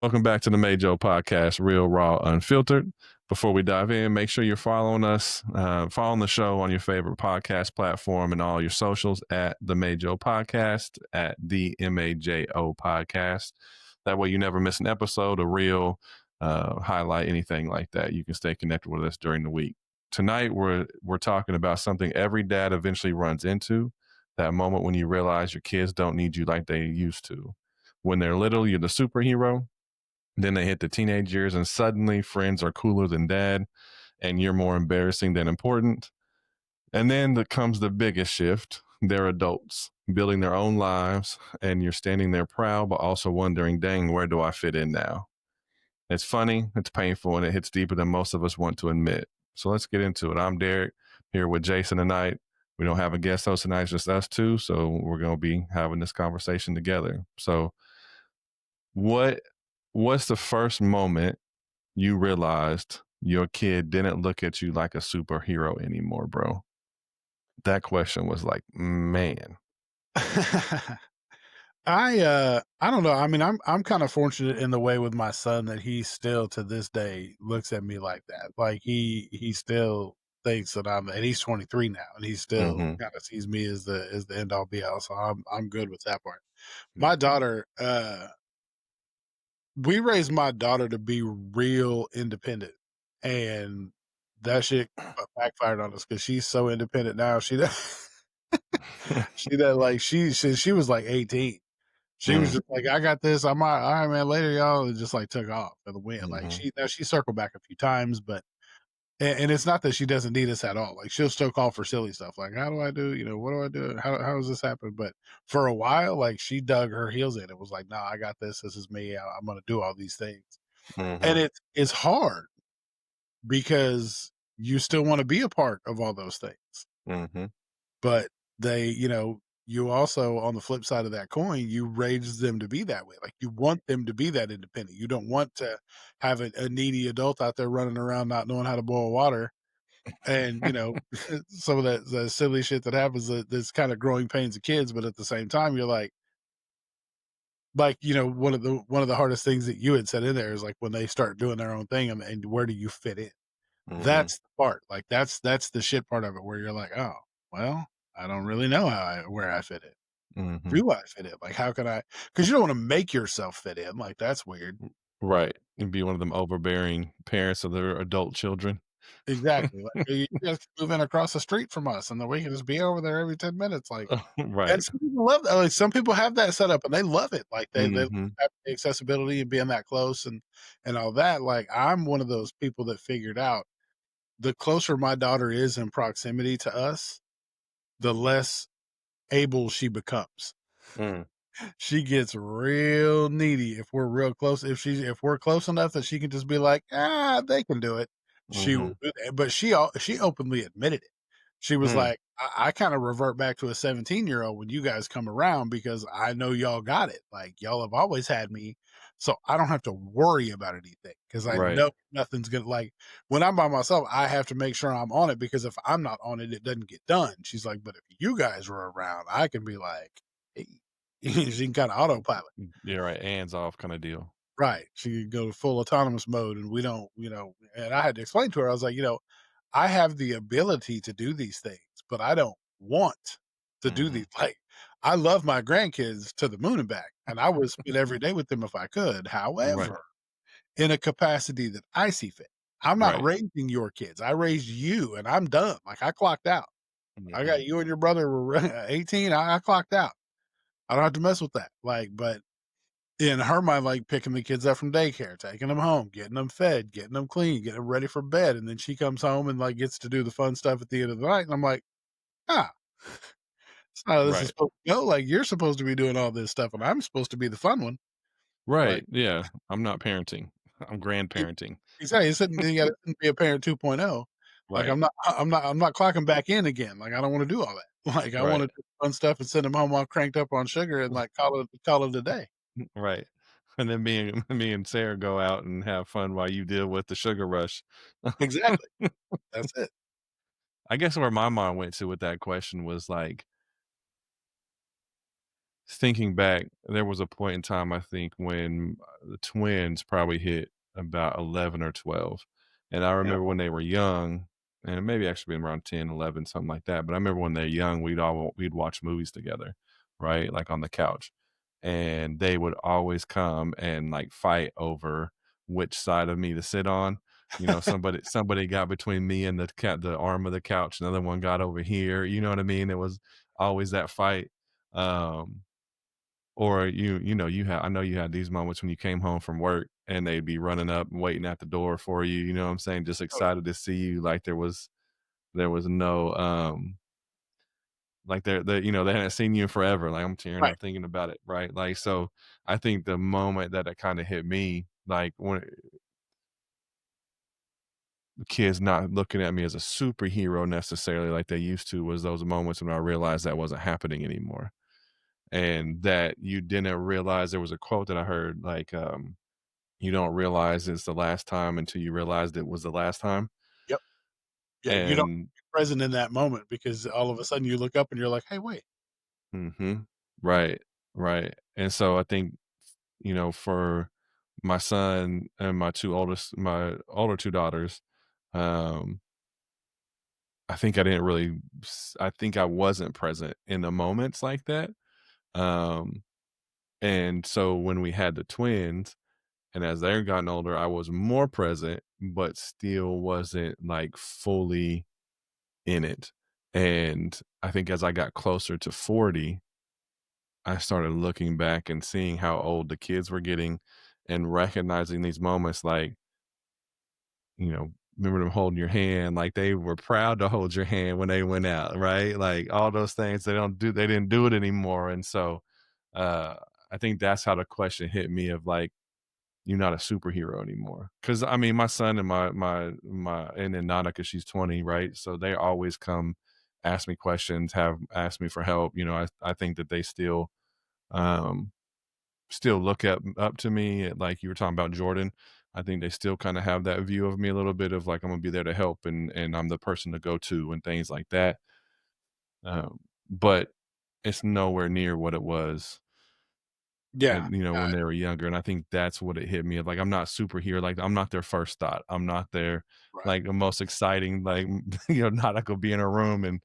Welcome back to the MAJO Podcast, real, raw, unfiltered. Before we dive in, make sure you're following us, following the show on your favorite podcast platform and all your socials at the MAJO Podcast, at the MAJO Podcast. That way you never miss an episode, a reel, highlight, anything like that. You can stay connected with us during the week. Tonight, we're talking about something every dad eventually runs into, that moment when you realize your kids don't need you like they used to. When they're little, you're the superhero. Then they hit the teenage years and suddenly friends are cooler than dad and you're more embarrassing than important. And then comes the biggest shift. They're adults building their own lives and you're standing there proud, but also wondering, dang, where do I fit in now? It's funny, it's painful, and it hits deeper than most of us want to admit. So let's get into it. I'm Derek here with Jason tonight. We don't have a guest host tonight, it's just us two. So we're going to be having this conversation together. So what's the first moment you realized your kid didn't look at you like a superhero anymore, bro? That question was like, man. I don't know. I mean, I'm kind of fortunate in the way with my son that he still to this day looks at me like that. Like he still thinks that and he's 23 now and he still kind of sees me as the end all be all. So I'm good with that part. My daughter, we raised my daughter to be real independent, and that shit backfired on us because she's so independent now. She like since she was like 18. She was just like, I got this. I'm all right, man. Later, y'all, and just like took off for the win. Like she circled back a few times, but and it's not that she doesn't need us at all. Like she'll still call for silly stuff. Like, how do I do? What do I do? How does this happen? But for a while, like she dug her heels in. It was like, no, I got this. This is me. I'm gonna do all these things. And it's hard because you still want to be a part of all those things. But they, you also, on the flip side of that coin, you raise them to be that way. Like you want them to be that independent. You don't want to have a needy adult out there running around not knowing how to boil water. And, some of the silly shit that happens that's kind of growing pains of kids. But at the same time, you're like, one of the hardest things that you had said in there is like when they start doing their own thing and where do you fit in? That's the part. Like that's the shit part of it where you're like, oh, well, I don't really know where I fit in. Do I fit in? Like, how can I? Because you don't want to make yourself fit in. Like, that's weird. Right. And be one of them overbearing parents of their adult children. Exactly. Like, you guys can move in across the street from us, and then we can just be over there every 10 minutes. Like, Right. and some people love that. Like, some people have that set up and they love it. Like, they have the accessibility and being that close and all that. Like, I'm one of those people that figured out the closer my daughter is in proximity to us, the less able she becomes. She gets real needy if we're real close. If we're close enough that she can just be like, they can do it. She will do that. But she openly admitted it. She was like, I kind of revert back to a 17-year-old when you guys come around because I know y'all got it. Like y'all have always had me. So I don't have to worry about anything because I know nothing's going to like when I'm by myself, I have to make sure I'm on it because if I'm not on it, it doesn't get done. She's like, but if you guys were around, I can be like, hey. She can kind of autopilot. Yeah, right. Hands off kind of deal. Right. She could go to full autonomous mode and we don't, and I had to explain to her, I was like, I have the ability to do these things, but I don't want to do these. Like, I love my grandkids to the moon and back, and I would spend every day with them if I could. However, in a capacity that I see fit, I'm not raising your kids. I raised you and I'm done. Like I clocked out. I got you and your brother were 18. I clocked out. I don't have to mess with that. Like, but in her mind, like picking the kids up from daycare, taking them home, getting them fed, getting them clean, getting them ready for bed. And then she comes home and like gets to do the fun stuff at the end of the night. And I'm like, that's not how this is supposed to go. Like you're supposed to be doing all this stuff and I'm supposed to be the fun one. Right. Like, yeah. I'm not parenting. I'm grandparenting. Exactly. You got to be a parent 2.0. Like I'm not clocking back in again. Like I don't want to do all that. Like I want to do fun stuff and send them home all cranked up on sugar and like call it a day. Right. And then me and Sarah go out and have fun while you deal with the sugar rush. Exactly. That's it. I guess where my mind went to with that question was like, thinking back, there was a point in time, I think, when the twins probably hit about 11 or 12. And I Yeah. remember when they were young, and maybe actually been around 10, 11, something like that. But I remember when they're young, we'd watch movies together, right? Like on the couch. And they would always come and like fight over which side of me to sit on. Somebody got between me and the arm of the couch, another one got over here. You know what I mean? It was always that fight. Um, or you had I know you had these moments when you came home from work and they'd be running up and waiting at the door for you, you know what I'm saying? Just Oh, excited to see you like there was no, like they hadn't seen you in forever, like, I'm tearing right. up thinking about it, right? Like, so I think the moment that it kinda hit me, like, when the kids not looking at me as a superhero necessarily like they used to was those moments when I realized that wasn't happening anymore, and that you didn't realize there was a quote that I heard, like, you don't realize it's the last time until you realized it was the last time. Yep. Yeah, you don't And be present in that moment because all of a sudden you look up and you're like, "Hey, wait." mhm, right, right. And so I think, for my son and my older 2 daughters, um, I think I wasn't present in the moments like that. Um, and so when we had the twins, and as they're gotten older, I was more present, but still wasn't like fully in it. And I think as I got closer to 40, I started looking back and seeing how old the kids were getting and recognizing these moments like, remember them holding your hand, like they were proud to hold your hand when they went out, right? Like all those things they didn't do it anymore. And so uh I think that's how the question hit me of like, you're not a superhero anymore. Cause I mean, my son and and then Nana, cause she's 20, right? So they always come ask me questions, have asked me for help. I think that they um, still look up to me. Like you were talking about Jordan. I think they still kind of have that view of me a little bit of like, I'm gonna be there to help and I'm the person to go to and things like that. But it's nowhere near what it was Yeah. and when they were younger, and I think that's what it hit me of, like, I'm not superhero, like, I'm not their first thought. I'm not their, Right. like, the most exciting, like, not I could be in a room and,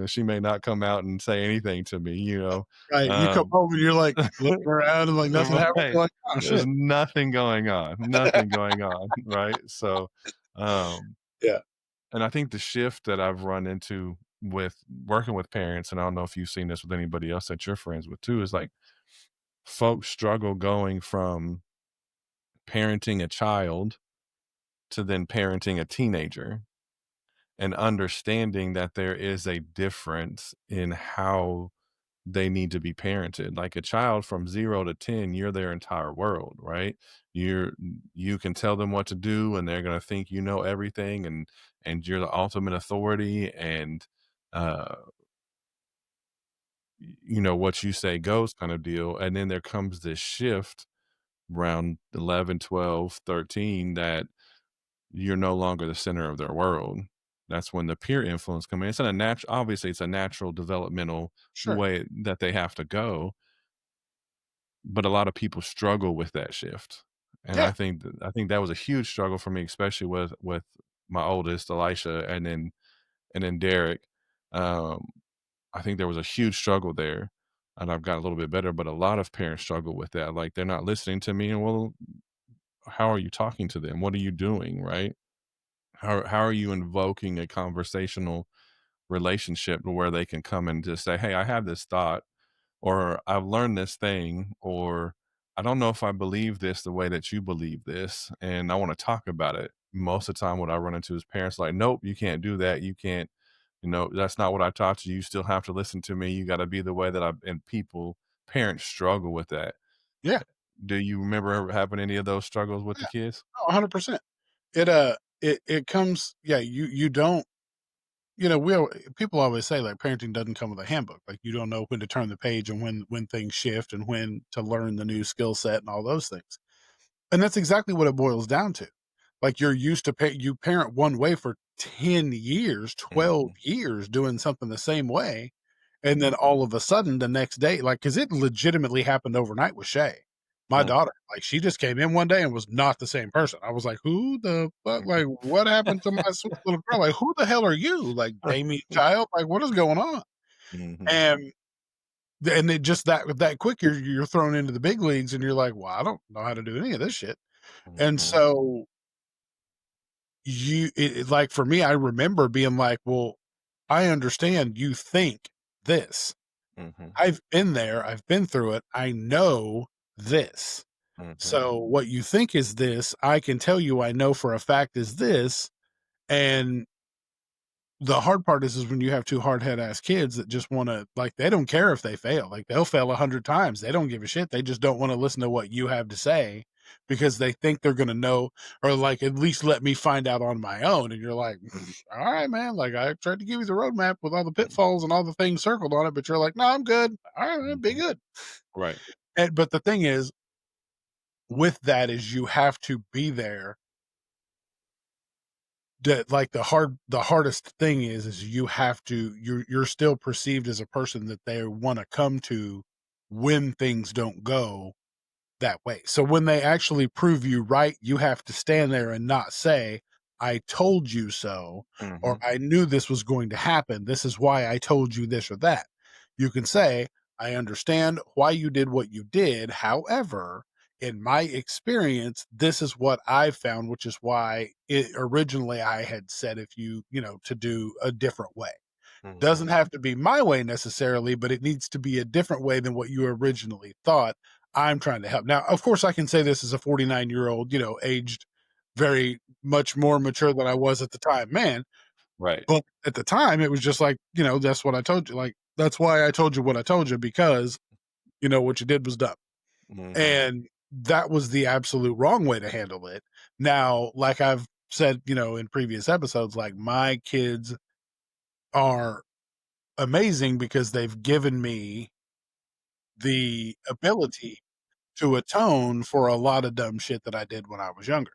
she may not come out and say anything to me, Right, you come um home and you're, like, looking around and, like, nothing happened, right. you're like, "Oh, There's shit." nothing going on, right? So, um, Yeah, and I think the shift that I've run into with working with parents, and I don't know if you've seen this with anybody else that you're friends with too, is, like, folks struggle going from parenting a child to then parenting a teenager and understanding that there is a difference in how they need to be parented. Like a child from 0 to 10, you're their entire world, right? You can tell them what to do and they're going to think you know everything and you're the ultimate authority and uh what you say goes kind of deal. And then there comes this shift around 11, 12, 13 that you're no longer the center of their world. That's when the peer influence come in. Obviously it's a natural developmental sure. way that they have to go, but a lot of people struggle with that shift. And Yeah, I think that was a huge struggle for me, especially with my oldest, Elisha, and then Derek. Um, I think there was a huge struggle there. And I've gotten a little bit better, but a lot of parents struggle with that. Like they're not listening to me. And well, how are you talking to them? What are you doing? Right? How are you invoking a conversational relationship to where they can come and just say, "Hey, I have this thought," or "I've learned this thing," or "I don't know if I believe this the way that you believe this, and I want to talk about it." Most of the time, what I run into is parents like, "Nope, you can't do that. You can't. That's not what I taught you. You still have to listen to me. You got to be the way that I." And parents struggle with that. yeah, Do you remember ever having any of those struggles with the yeah. kids? Oh, 100%. It comes yeah, you don't we al people always say, like, parenting doesn't come with a handbook, like, you don't know when to turn the page and when things shift and when to learn the new skill set and all those things, and that's exactly what it boils down to. Like, you're used to you parent one way for 10 years, 12 Mhm. years doing something the same way, And then all of a sudden the next day, like, cause it legitimately happened overnight with Shay, my Mm. daughter. Like, she just came in one day and was not the same person. I was like, "Who the fuck? Like, what happened to my sweet little girl? Like, who the hell are you? Like, Damien child? Like, what is going on?" Mhm. And and it just that quick, you're thrown into the big leagues and you're like, "Well, I don't know how to do any of this shit." And Mhm. so like, for me, I remember being like, "Well, I understand you think this. Mhm. I've been there, I've been through it, I know this. Mhm. So what you think is this, I can tell you I know for a fact is this, and the hard part is when you have 2 hard-head ass kids that just wanna like, they don't care if they fail, like, they'll fail 100 times, they don't give a shit, they just don't wanna listen to what you have to say because they think they're gonna know or, like, at least let me find out on my own, and you're like, "Alright, man, like, I tried to give you the roadmap with all the pitfalls and all the things circled on it, but you're like, 'No, I'm good. Alright, man, be Mhm. good.'" Right. And but the thing is, with that is you have to be there. That like the hardest thing is you have to you're still perceived as a person that they wanna come to when things don't go that way. So when they actually prove you right, you have to stand there and not say, "I told you so," or Mhm. "I knew this was going to happen. This is why I told you this or that." You can say, "I understand why you did what you did. However, in my experience, this is what I found, which is why originally I had said if to do a different way." Mhm. Doesn't have to be my way necessarily, but it needs to be a different way than what you originally thought. I'm trying to help. Now, of course, I can say this as a 49-year-old, aged very much more mature than I was at the time, man. Right. But at the time, it was just like, that's what I told you. Like, that's why I told you what I told you because, what you did was dumb. Mhm. And that was the absolute wrong way to handle it. Now, like I've said, in previous episodes, like my kids are amazing because they've given me the ability to atone for a lot of dumb shit that I did when I was younger.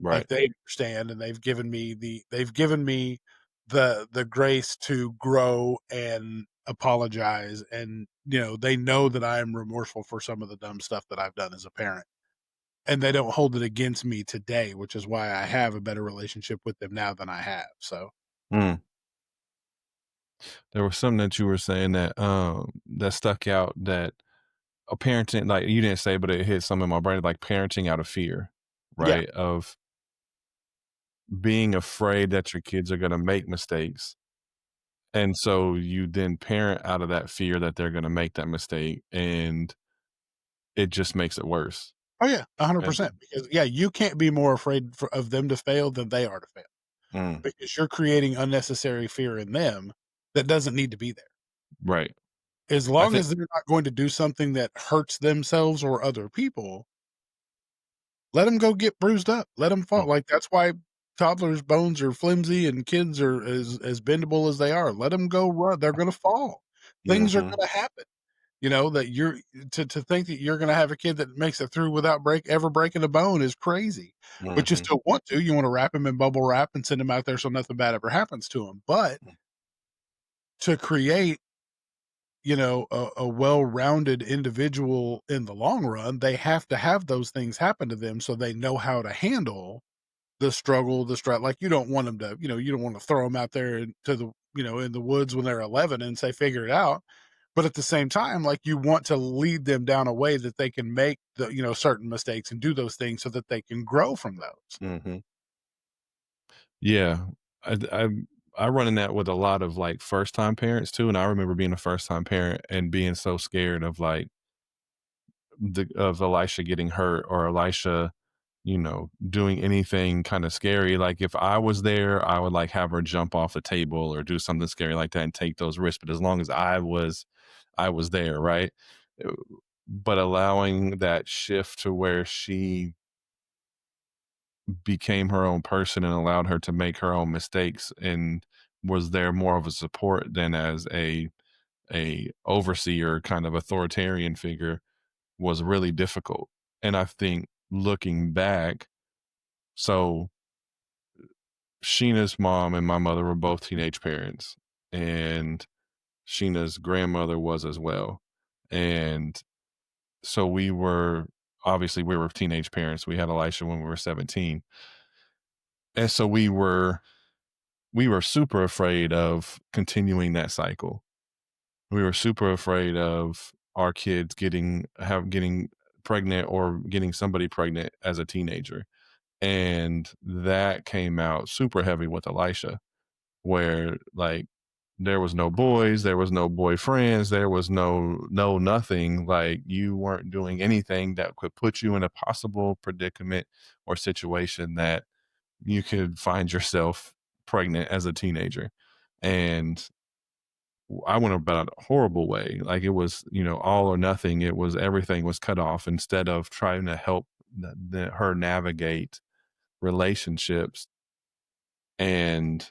Right. Like they understand and they've given me the grace to grow and apologize and they know that I am remorseful for some of the dumb stuff that I've done as a parent. And they don't hold it against me today, which is why I have a better relationship with them now than I have. So, Mm. There was something that you were saying that that stuck out that a parenting like you didn't say, but it hit some in my brain, like parenting out of fear, yeah. right? Of being afraid that your kids are gonna make mistakes. And so you then parent out of that fear that they're gonna make that mistake, and it just makes it worse. Oh yeah, And 100% because yeah, you can't be more afraid of them to fail than they are to fail. mm, Because you're creating unnecessary fear in them that doesn't need to be there. right. As I long think as they're not going to do something that hurts themselves or other people, let them go get bruised up. Let them fall. mm, Like that's why toddlers' bones are flimsy and kids are as bendable as they are. Let them go run. They're going to fall. Things are mhm, going to happen. That you're to think that you're going to have a kid that makes it through without ever breaking a bone is crazy. But you mhm, still want to. You want to wrap him in bubble wrap and send him out there so nothing bad ever happens to him. But mm, to create a well-rounded individual in the long run, they have to have those things happen to them so they know how to handle the struggle, the stress. Like you don't want them to, you don't want to throw them out there into the, in the woods when they're 11 and say, figure it out. But at the same time, like you want to lead them down a way that they can make the, certain mistakes and do those things so that they can grow from those. mhm. Yeah. I I I run in that with a lot of, like, first-time parents too, and I remember being a first-time parent and being so scared of, like, of Elisha getting hurt or Elisha, doing anything kinda scary. Like, if I was there, I would, like, have her jump off the table or do something scary like that and take those risks, but as long as I was there, right? Uh, but allowing that shift to where she became her own person and allowed her to make her own mistakes and was there more of a support than as a overseer kind of authoritarian figure was really difficult. And I think looking back, so Sheena's mom and my mother were both teenage parents, and Sheena's grandmother was as well. And so we were teenage parents. We had Elisha when we were 17. And so we were super afraid of continuing that cycle. We were super afraid of our kids getting pregnant or getting somebody pregnant as a teenager. And that came out super heavy with Elisha, where like there was no boys, there was no boyfriends, there was no nothing. Like you weren't doing anything that could put you in a possible predicament or situation that you could find yourself pregnant as a teenager. And I went about it a horrible way. Like it was, all or nothing. It was everything was cut off instead of trying to help her navigate relationships and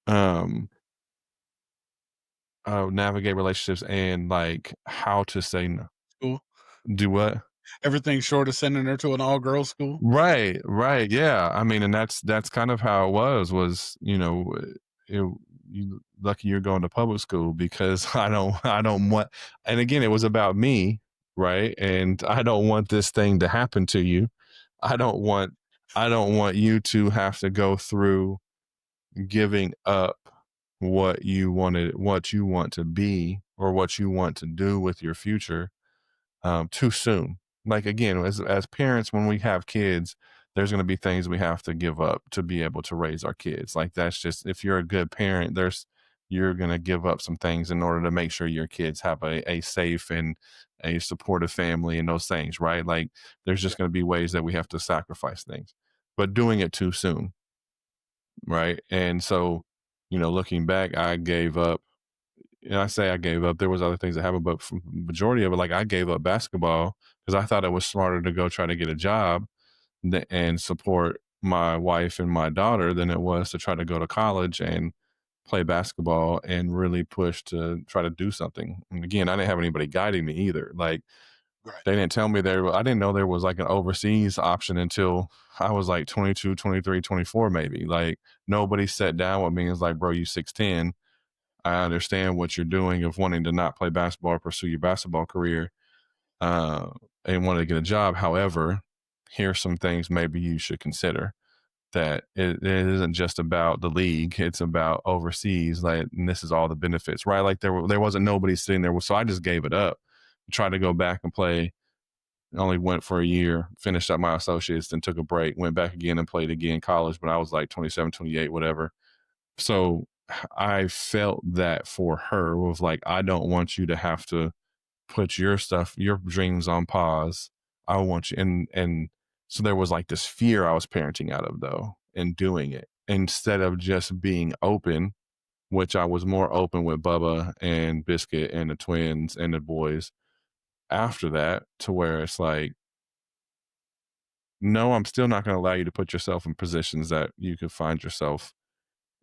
um navigate relationships and like how to say no. School. Do what? Everything short of sending her to an all-girls school. Right, yeah. I mean, and that's kind of how it was, you lucky you're going to public school because I don't want, and again, it was about me, right? And I don't want this thing to happen to you. I don't want you to have to go through giving up what you want to be or what you want to do with your future too soon. Like again, as parents, when we have kids, there's going to be things we have to give up to be able to raise our kids. Like that's just, if you're a good parent, you're going to give up some things in order to make sure your kids have a safe and a supportive family and those things, right? Like there's just going to be ways that we have to sacrifice things, but doing it too soon, right? And so, looking back, I gave up. And I say I gave up. There was other things that happened, but for the majority of it, like I gave up basketball because I thought it was smarter to go try to get a job and support my wife and my daughter than it was to try to go to college and play basketball and really push to try to do something. And again, I didn't have anybody guiding me either. Like they didn't tell me I didn't know there was like an overseas option until I was like 22, 23, 24 maybe. Like nobody sat down with me and was like, bro, you 6'10". I understand what you're doing of wanting to not play basketball or pursue your basketball career and wanting to get a job. However, here's some things maybe you should consider. That it isn't just about the league; it's about overseas. Like, and this is all the benefits, right? Like there wasn't nobody sitting there, so I just gave it up. Tried to go back and play. Only went for a year, finished up my associates, then took a break, went back again and played again college. But I was like 27, 28, whatever. So I felt that for her was like, I don't want you to have to put your dreams on pause. I want you, and so there was like this fear I was parenting out of though, and doing it instead of just being open, which I was more open with Bubba and Biscuit and the twins and the boys after that, to where it's like, no, I'm still not going to allow you to put yourself in positions that you could find yourself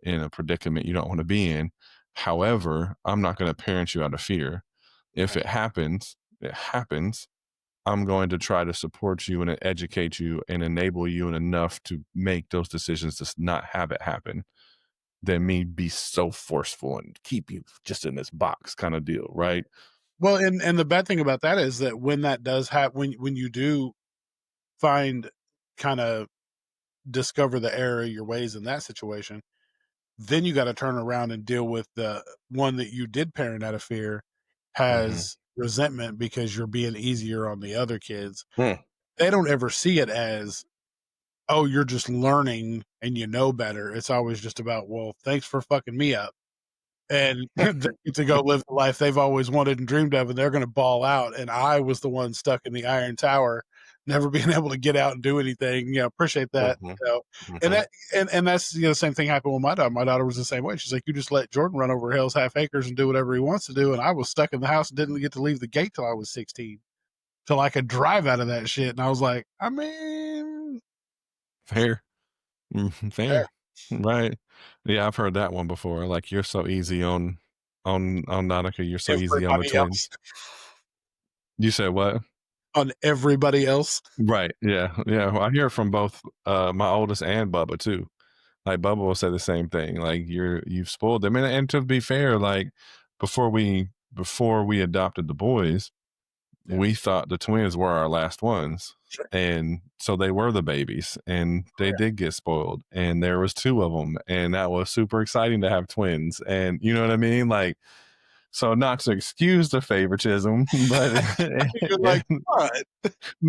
in a predicament you don't want to be in. However, I'm not going to parent you out of fear. If it happens, it happens. I'm going to try to support you and educate you and enable you enough to make those decisions to not have it happen than me be so forceful and keep you just in this box kind of deal, right? Well, and the bad thing about that is that when that does happen, when you do kind of discover the error of your ways in that situation, then you got to turn around and deal with the one that you did parent out of fear has resentment because you're being easier on the other kids. They don't ever see it as, oh, you're just learning and you know better. It's always just about, well, thanks for fucking me up. And they get to go live the life they've always wanted and dreamed of, and they're going to ball out. And I was the one stuck in the iron tower, never being able to get out and do anything. Appreciate that. And that, and that's the same thing happened with my daughter. My daughter was the same way. She's like, you just let Jordan run over hills, half acres, and do whatever he wants to do. And I was stuck in the house and didn't get to leave the gate till I was 16, till I could drive out of that shit. And I was like, I mean, fair. Right. Yeah, I've heard that one before. Like, you're so easy on Nautica, you're so easy on the twins. You said what? On everybody else. Right. Yeah. Well, I hear it from both my oldest and Bubba too. like Bubba will say the same thing. Like you've spoiled them. And to be fair, like before we adopted the boys, Yeah. we thought the twins were our last ones. Sure. And so they were the babies and they Yeah. did get spoiled and there was two of them and that was super exciting to have twins. And you know what I mean? Like, so not to excuse the favoritism, but You're like, "What?"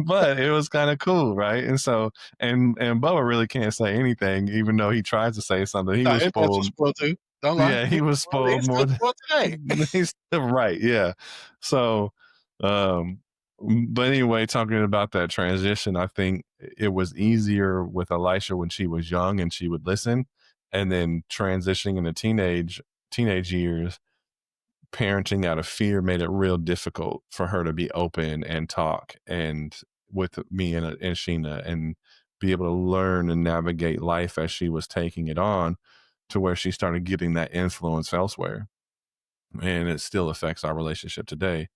but it was kind of cool, right? And so and Bubba really can't say anything, even though he tries to say something. He No, was his dad's spoiled. spoiled too. Don't lie. Yeah, he was spoiled He's more still than spoiled today. he's right. Yeah. So, um, but anyway, talking about that transition, I think it was easier with Elisha when she was young and she would listen, and then transitioning into teenage years, parenting out of fear made it real difficult for her to be open and talk and with me and Sheena and be able to learn and navigate life as she was taking it on to where she started getting that influence elsewhere. And it still affects our relationship today.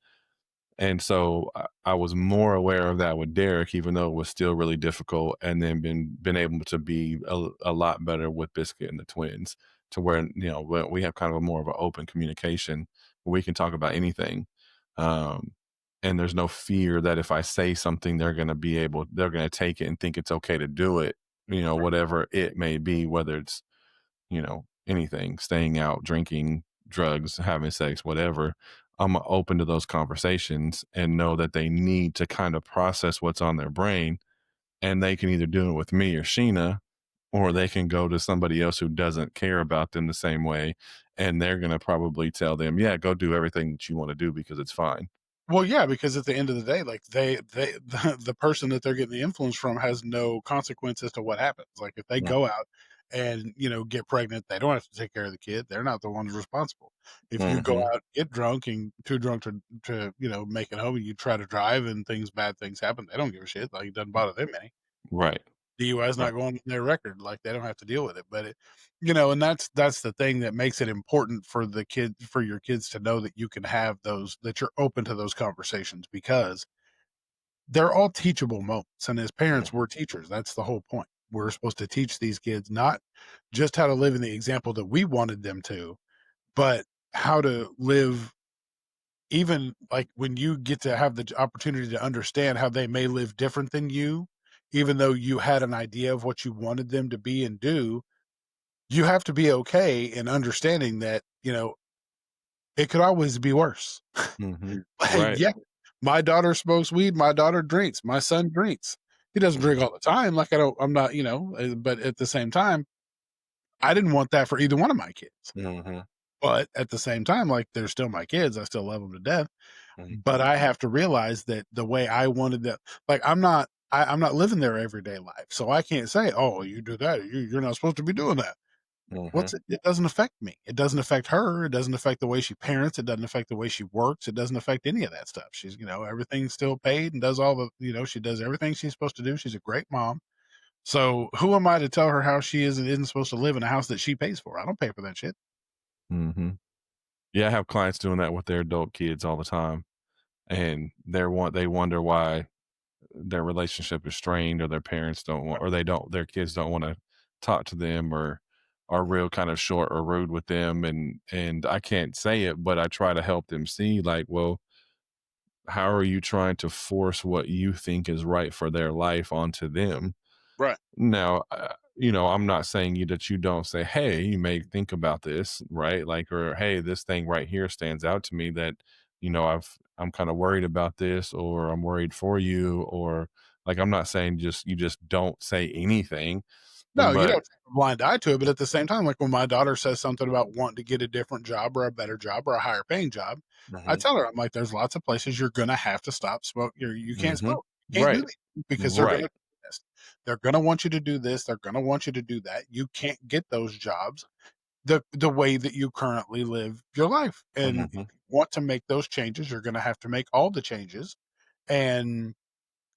And so I was more aware of that with Derek, even though it was still really difficult, and then been able to be a lot better with Biscuit and the twins, to where we have kind of a more of an open communication where we can talk about anything, um, and there's no fear that if I say something, they're going to take it and think it's okay to do it, whatever it may be, whether it's anything, staying out, drinking, drugs, having sex, whatever. I'm open to those conversations and know that they need to kind of process what's on their brain. And they can either do it with me or Sheena, or they can go to somebody else who doesn't care about them the same way. And they're going to probably tell them, yeah, go do everything that you want to do because it's fine. Well, yeah, because at the end of the day, like the person that they're getting the influence from has no consequence as to what happens. Like if they Yeah. go out and get pregnant, they don't have to take care of the kid. They're not the ones responsible. If you go out, get drunk and too drunk to make it home, and you try to drive and bad things happen, they don't give a shit. Like it doesn't bother them any. Right. DUI is Right. not going on their record. Like they don't have to deal with it. But and that's the thing that makes it important for your kids to know that you can have those, that you're open to those conversations, because they're all teachable moments. And as parents, we're teachers. That's the whole point. We're supposed to teach these kids not just how to live in the example that we wanted them to, but how to live, even like when you get to have the opportunity to understand how they may live different than you, even though you had an idea of what you wanted them to be and do, you have to be okay in understanding that, it could always be worse. Mm-hmm. Like, Right. yeah, my daughter smokes weed, my daughter drinks, my son drinks. He doesn't drink all the time. Like I'm not, but at the same time, I didn't want that for either one of my kids. Mm-hmm. But at the same time, like they're still my kids. I still love them to death. Mm-hmm. But I have to realize that the way I wanted that, like I'm not living their everyday life. So I can't say, oh, you do that. You're not supposed to be doing that. Mm-hmm. It doesn't affect me. It doesn't affect her. It doesn't affect the way she parents. It doesn't affect the way she works. It doesn't affect any of that stuff. She's, everything's still paid and does all the, she does everything she's supposed to do. She's a great mom. So who am I to tell her how she is and isn't supposed to live in a house that she pays for? I don't pay for that shit. Mm-hmm. Yeah, I have clients doing that with their adult kids all the time, and they wonder why their relationship is strained, or their parents don't want, or their kids don't want to talk to them, or are real kind of short or rude with them, and I can't say it, but I try to help them see, like, well, how are you trying to force what you think is right for their life onto them? Right. Now, I'm not saying that you don't say, "Hey, you may think about this," right? Like, or, "Hey, this thing right here stands out to me that, I'm kind of worried about this, or I'm worried for you," or like, I'm not saying you just don't say anything, No, you but don't turn a blind eye to it, but at the same time, like when my daughter says something about wanting to get a different job or a better job or a higher paying job, I Mhm, tell her, I'm like, there's lots of places you're gonna have to stop smoke. You can't mhm, smoke. You can't do right, that because they're gonna right, do this. They're gonna want you to do this. They're gonna want you to do that. You can't get those jobs the way that you currently live your life. And if mhm, you want to make those changes, you're gonna have to make all the changes. And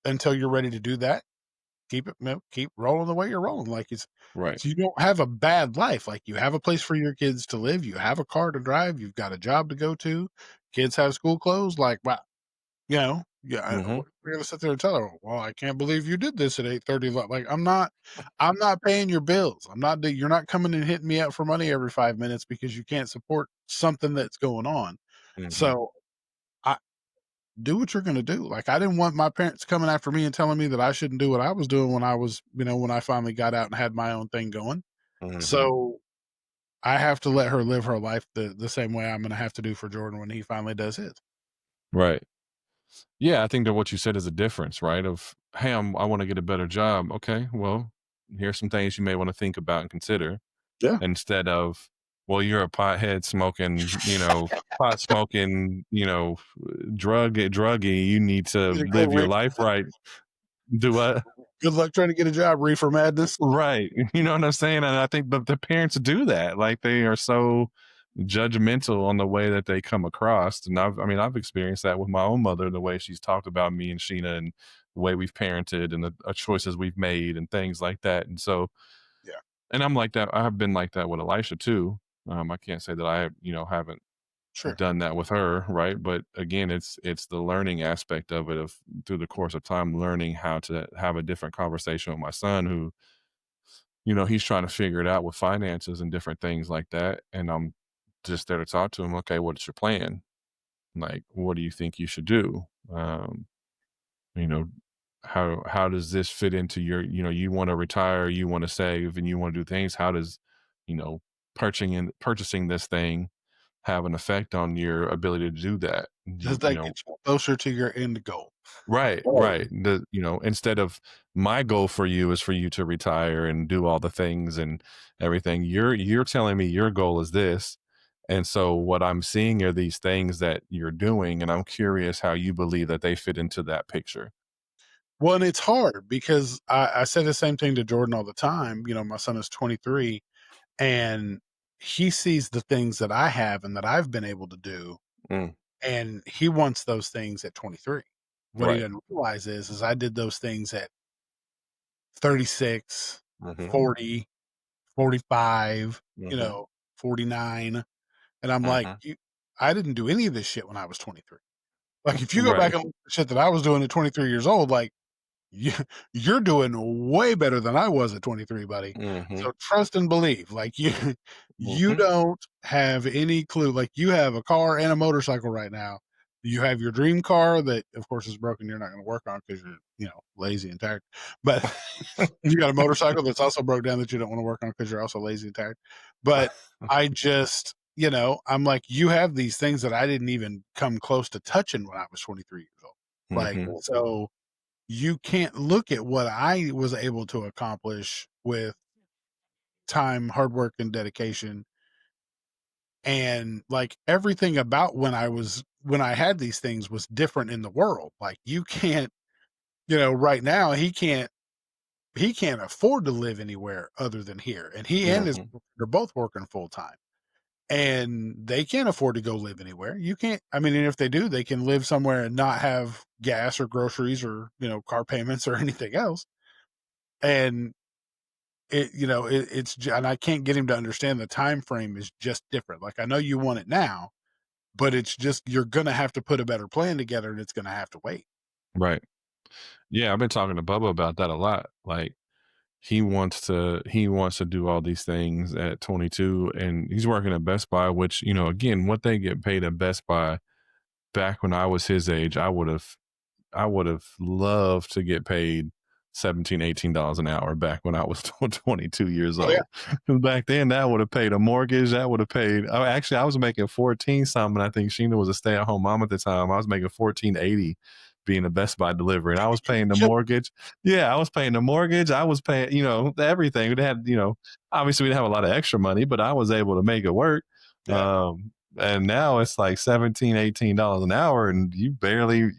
until you're ready to do that, keep rolling the way you're rolling. Like right, so you don't have a bad life. Like you have a place for your kids to live. You have a car to drive. You've got a job to go to. Kids have school clothes. Like wow, Yeah, Mm-hmm. we're gonna sit there and tell her, "Well, I can't believe you did this at 8:30." Like, I'm not paying your bills. You're not coming and hitting me up for money every 5 minutes because you can't support something that's going on. Mm-hmm. So, I do what you're gonna do. Like, I didn't want my parents coming after me and telling me that I shouldn't do what I was doing when I was, when I finally got out and had my own thing going. Mm-hmm. So, I have to let her live her life the same way I'm gonna have to do for Jordan when he finally does his. Right. Yeah, I think that what you said is a difference, right? Of, hey, I want to get a better job. Okay, well, here's some things you may want to think about and consider Yeah. instead of, well, you're a pothead smoking, pot smoking, druggy. You need to You go live your life right. Do what? Good luck trying to get a job, reefer madness. Right. You know what I'm saying? And I think but the parents do that. Like they are so judgmental on the way that they come across. And I've experienced that with my own mother, the way she's talked about me and Sheena and the way we've parented and the choices we've made and things like that. And so, Yeah, and I'm like that. I have been like that with Elisha too. I can't say that I, haven't sure. done that with her. Right. But again, it's the learning aspect of it, of through the course of time, learning how to have a different conversation with my son who, he's trying to figure it out with finances and different things like that. And I'm just there to talk to him. Okay, what's your plan? Like, what do you think you should do? You know, how does this fit into your, you want to retire, you want to save, and you want to do things. How does, you know, purchasing this thing have an effect on your ability to do that? Does that get you closer to your end goal? Right, right. Instead of my goal for you is for you to retire and do all the things and everything, you're telling me your goal is this. And so what I'm seeing are these things that you're doing, and I'm curious how you believe that they fit into that picture. Well, and it's hard because I say the same thing to Jordan all the time. My son is 23 and he sees the things that I have and that I've been able to do, Mm, and he wants those things at 23. What he right. doesn't realize is I did those things at 36, Mm-hmm. 40, 45, Mm-hmm. 49. And I'm like, Mm-hmm. I didn't do any of this shit when I was 23. Like, if you go back Right. and look at the shit that I was doing at 23 years old, like, you you're doing way better than I was at 23, buddy. Mm-hmm. So trust and believe. Like, you Mm-hmm. don't have any clue. Like, you have a car and a motorcycle right now. You have your dream car that, of course, is broken. You're not going to work on because you're, lazy and tired. But you got a motorcycle that's also broke down that you don't want to work on because you're also lazy and tired. But I just, I'm like, you have these things that I didn't even come close to touching when I was 23 years old. Like, Mm-hmm. so you can't look at what I was able to accomplish with time, hard work, and dedication. And like everything about when I had these things was different in the world. Like, you can't, right now he can't afford to live anywhere other than here. And he and his Mm-hmm. they're both working full time. And they can't afford to go live anywhere. You can't, I mean, and if they do, they can live somewhere and not have gas or groceries or, car payments or anything else. And and I can't get him to understand the time frame is just different. Like, I know you want it now, but it's just you're gonna have to put a better plan together and it's gonna have to wait. Right. Yeah, I've been talking to Bubba about that a lot. Like he wants to do all these things at 22, and he's working at Best Buy, which, again, what they get paid at Best Buy back when I was his age, I would have loved to get paid 17, $18 an hour back when I was 22 years Oh, yeah. old. 'Cause back then that would have paid a mortgage. That would have paid, oh, actually I was making 14 something. I think Sheena was a stay-at-home mom at the time. I was making 1480 being a Best Buy delivery. And I was paying the Yep. mortgage. Yeah, I was paying the mortgage. I was paying, everything. We had, obviously we didn't have a lot of extra money, but I was able to make it work. Yeah. And now it's like 17, $18 an hour, and you barely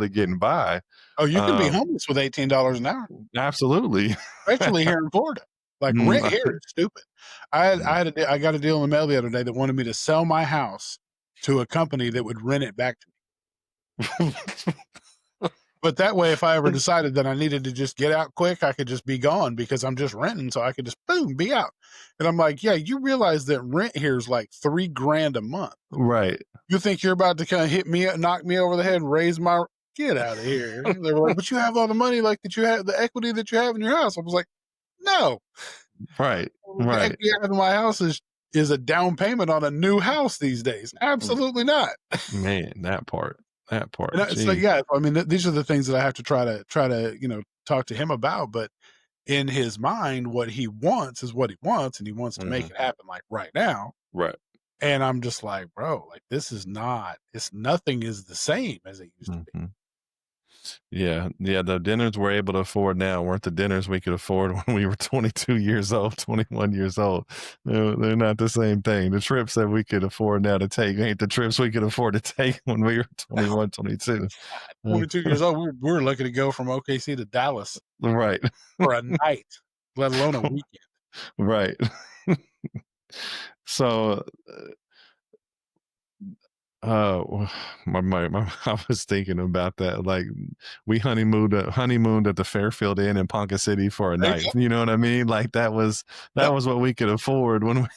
getting by. Oh, you can be Um, homeless with $18 an hour, absolutely. especially here in Florida. Like, rent Mm, here is stupid. I got a deal in the mail the other day that wanted me to sell my house to a company that would rent it back to me. But that way, if I ever decided that I needed to just get out quick, I could just be gone because I'm just renting, so I could just boom, be out. And I'm like, yeah, you realize that rent here is like $3,000 a month. right. You think you're about to kind of hit me, knock me over the head, and raise my get out of here. They were like, but you have all the money, like that you have the equity that you have in your house. I was like, no. Right. The equity I have in my house is a down payment on a new house these days. Absolutely not. Man, that part. And it's like, yeah, I mean, these are the things that I have to try to, talk to him about. But in his mind, what he wants is what he wants, and he wants to make it happen like right now. Right. And I'm just like, bro, like this is not, nothing is the same as it used to be. Yeah. Yeah. The dinners we're able to afford now weren't the dinners we could afford when we were 22 years old, 21 years old. They're not the same thing. The trips that we could afford now to take ain't the trips we could afford to take when we were 21, 22. 22 years old, we were looking to go from OKC to Dallas. Right. For a night, let alone a weekend. Right. So, I was thinking about that. Like we honeymooned at the Fairfield Inn in Ponca City for a night. You know what I mean? Like that was what we could afford when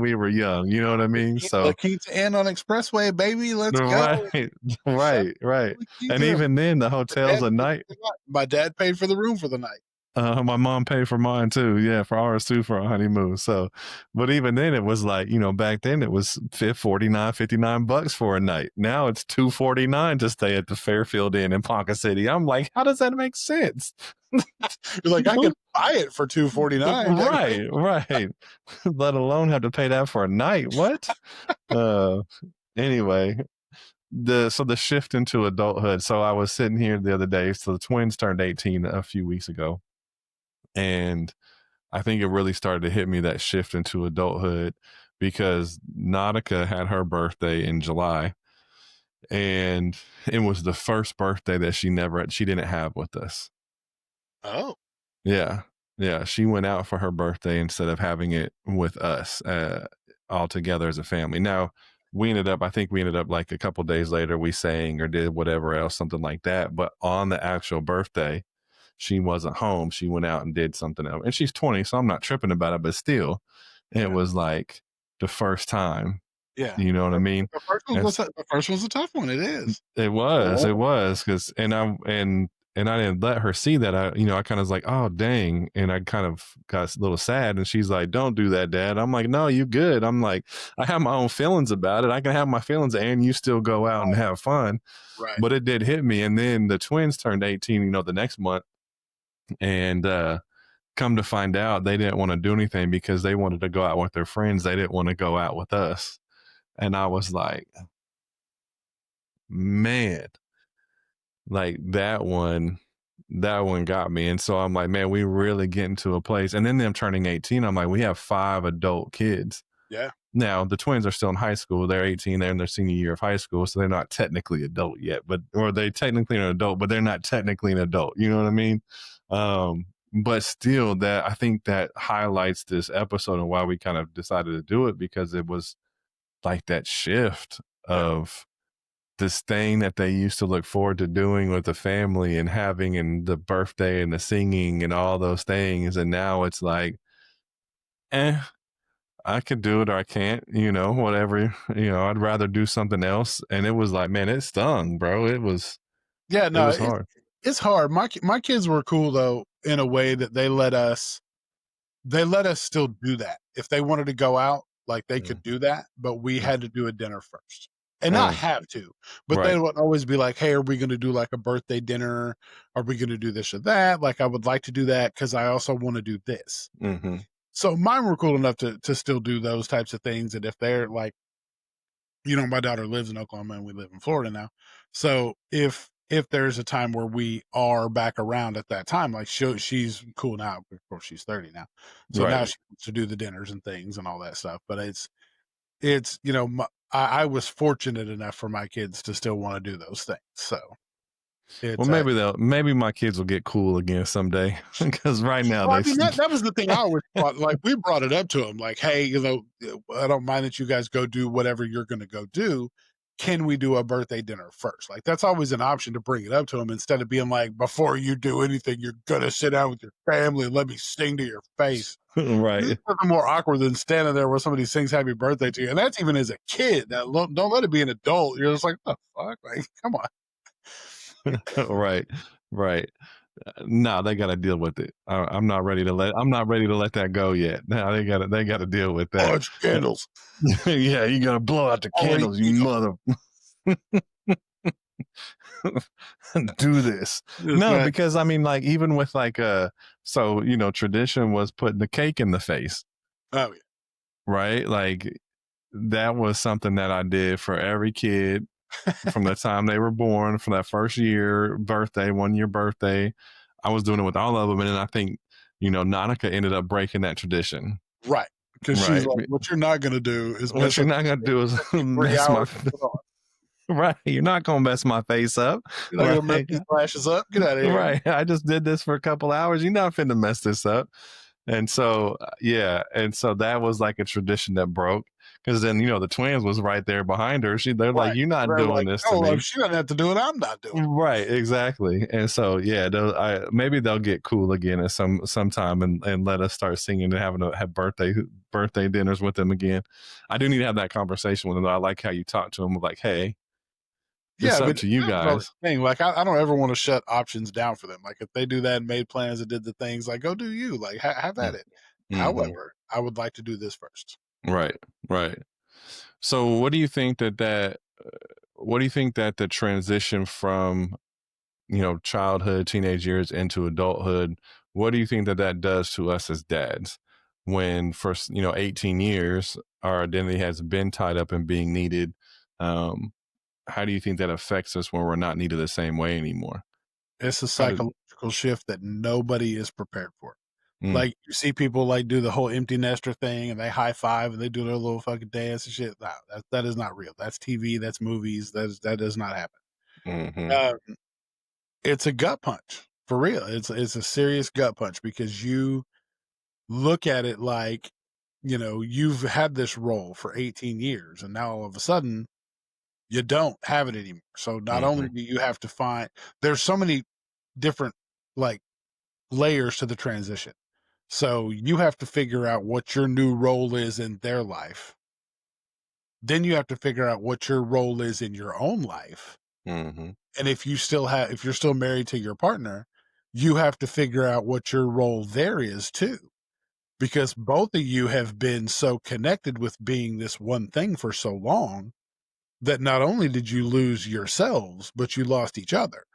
we were young. You know what I mean? So the Quinta Inn on Expressway, baby, let's go. Right. And even then, the hotels at night. My dad paid for the room for the night. My mom paid for mine too. Yeah, for ours too, for our honeymoon. So, but even then it was like, back then it was $59 for a night. Now it's $249 to stay at the Fairfield Inn in Ponca City. I'm like, how does that make sense? You're like, I could buy it for $249. Right. Let alone have to pay that for a night. What? Anyway, the shift into adulthood. So I was sitting here the other day. So the twins turned 18 a few weeks ago. And I think it really started to hit me, that shift into adulthood, because Nautica had her birthday in July, and it was the first birthday that she didn't have with us. Oh. Yeah. She went out for her birthday instead of having it with us all together as a family. Now, I think we ended up like a couple days later, we sang or did whatever else, something like that. But on the actual birthday, she wasn't home. She went out and did something else. And she's 20, so I'm not tripping about it, but still, it was like the first time. Yeah. You know what I mean? The first one's a tough one. It is. It was. Cause, and I didn't let her see that. I kind of was like, oh, dang. And I kind of got a little sad. And she's like, don't do that, Dad. I'm like, no, you good. I'm like, I have my own feelings about it. I can have my feelings and you still go out and have fun. Right. But it did hit me. And then the twins turned 18, the next month. And come to find out, they didn't want to do anything because they wanted to go out with their friends. They didn't want to go out with us. And I was like, man, like that one got me. And so I'm like, man, we really getting to a place. And then them turning 18, I'm like, we have 5 adult kids. Yeah. Now the twins are still in high school. They're 18. They're in their senior year of high school. So they're not technically adult yet, or they technically an adult, but they're not technically an adult. You know what I mean? But still, that I think that highlights this episode and why we kind of decided to do it, because it was like that shift of this thing that they used to look forward to doing with the family and having, and the birthday and the singing and all those things. And now it's like, I could do it or I can't, whatever, I'd rather do something else. And it was like, man, it stung, bro. It was hard. It's hard. My kids were cool though, in a way that they let us still do that. If they wanted to go out, like they could do that, but we had to do a dinner first. And not have to, but they would always be like, hey, are we going to do like a birthday dinner? Are we going to do this or that? Like, I would like to do that because I also want to do this. Mm-hmm. So mine were cool enough to still do those types of things. And if they're like, my daughter lives in Oklahoma and we live in Florida now. So if there's a time where we are back around at that time, like she's cool now. Of course, she's 30 now. So now she wants to do the dinners and things and all that stuff. But it's I was fortunate enough for my kids to still want to do those things. So, maybe my kids will get cool again someday, because right now that was the thing I always thought. Like, we brought it up to them, like, hey, I don't mind that you guys go do whatever you're going to go do. Can we do a birthday dinner first? Like, that's always an option to bring it up to them, instead of being like, before you do anything, you're gonna sit down with your family and let me sing to your face. Right. It's nothing more awkward than standing there where somebody sings happy birthday to you. And that's even as a kid. Now, don't let it be an adult. You're just like, what the fuck? Like, come on. Right, right. No, they got to deal with it. I'm not ready to let. I'm not ready to let that go yet. No, they got to. They got to deal with that. Watch candles. Yeah, you got to blow out the I'll eat candles, you you. mother. Do this. Just No, that. because I mean, like, even with like so tradition was putting the cake in the face, Oh yeah. right? Like that was something that I did for every kid from the time they were born, from that first year birthday, 1 year birthday. I was doing it with all of them, and then I think Nanika ended up breaking that tradition, Right. Because she's right? like, what you're not gonna do is What mess you're up not gonna the cake do is that took you 3 mess my hours to put on. right. You're not gonna mess my face up, You're not gonna mess right? these lashes up. Get out of here. Right. I just did this for a couple hours. You're not finna mess this up. And so, yeah. And so that was like a tradition that broke because then, the twins was right there behind her. They're like, Right. you're not They're doing like, this to "Oh, if me. she doesn't have to do it, I'm not doing it." Right. Exactly. And so, yeah, maybe they'll get cool again at sometime and let us start singing and having to have birthday dinners with them again. I do need to have that conversation with them. I like how you talk to them like, hey, it's Yeah, up but to you that was always guys. the thing. Like, I don't ever wanna shut options down for them. Like, if they do that and made plans and did the things, like, go do you. Like, have at it. Mm-hmm. However, I would like to do this first. Right. Right. So what do you think that the transition from, childhood, teenage years into adulthood, what do you think that that does to us as dads when for, 18 years our identity has been tied up in being needed? Um, how do you think that affects us when we're not needed the same way anymore? It's a How did psychological shift that nobody is prepared for. mm, Like, you see people, like, do the whole empty nester thing, and they high five, and they do their little fucking dance and shit. No, that is not real. That's TV, that's movies, that does not happen. mhm, Um, it's a gut punch, for real. It's a serious gut punch because you look at it like, you've had this role for 18 years, and now all of a sudden, you don't have it anymore. So not only mhm, do you have to find there's so many different, like, layers to the transition. So you have to figure out what your new role is in their life. Then you have to figure out what your role is in your own life. mhm, And if you're still married to your partner, you have to figure out what your role there is too. Because both of you have been so connected with being this one thing for so long that not only did you lose yourselves, but you lost each other.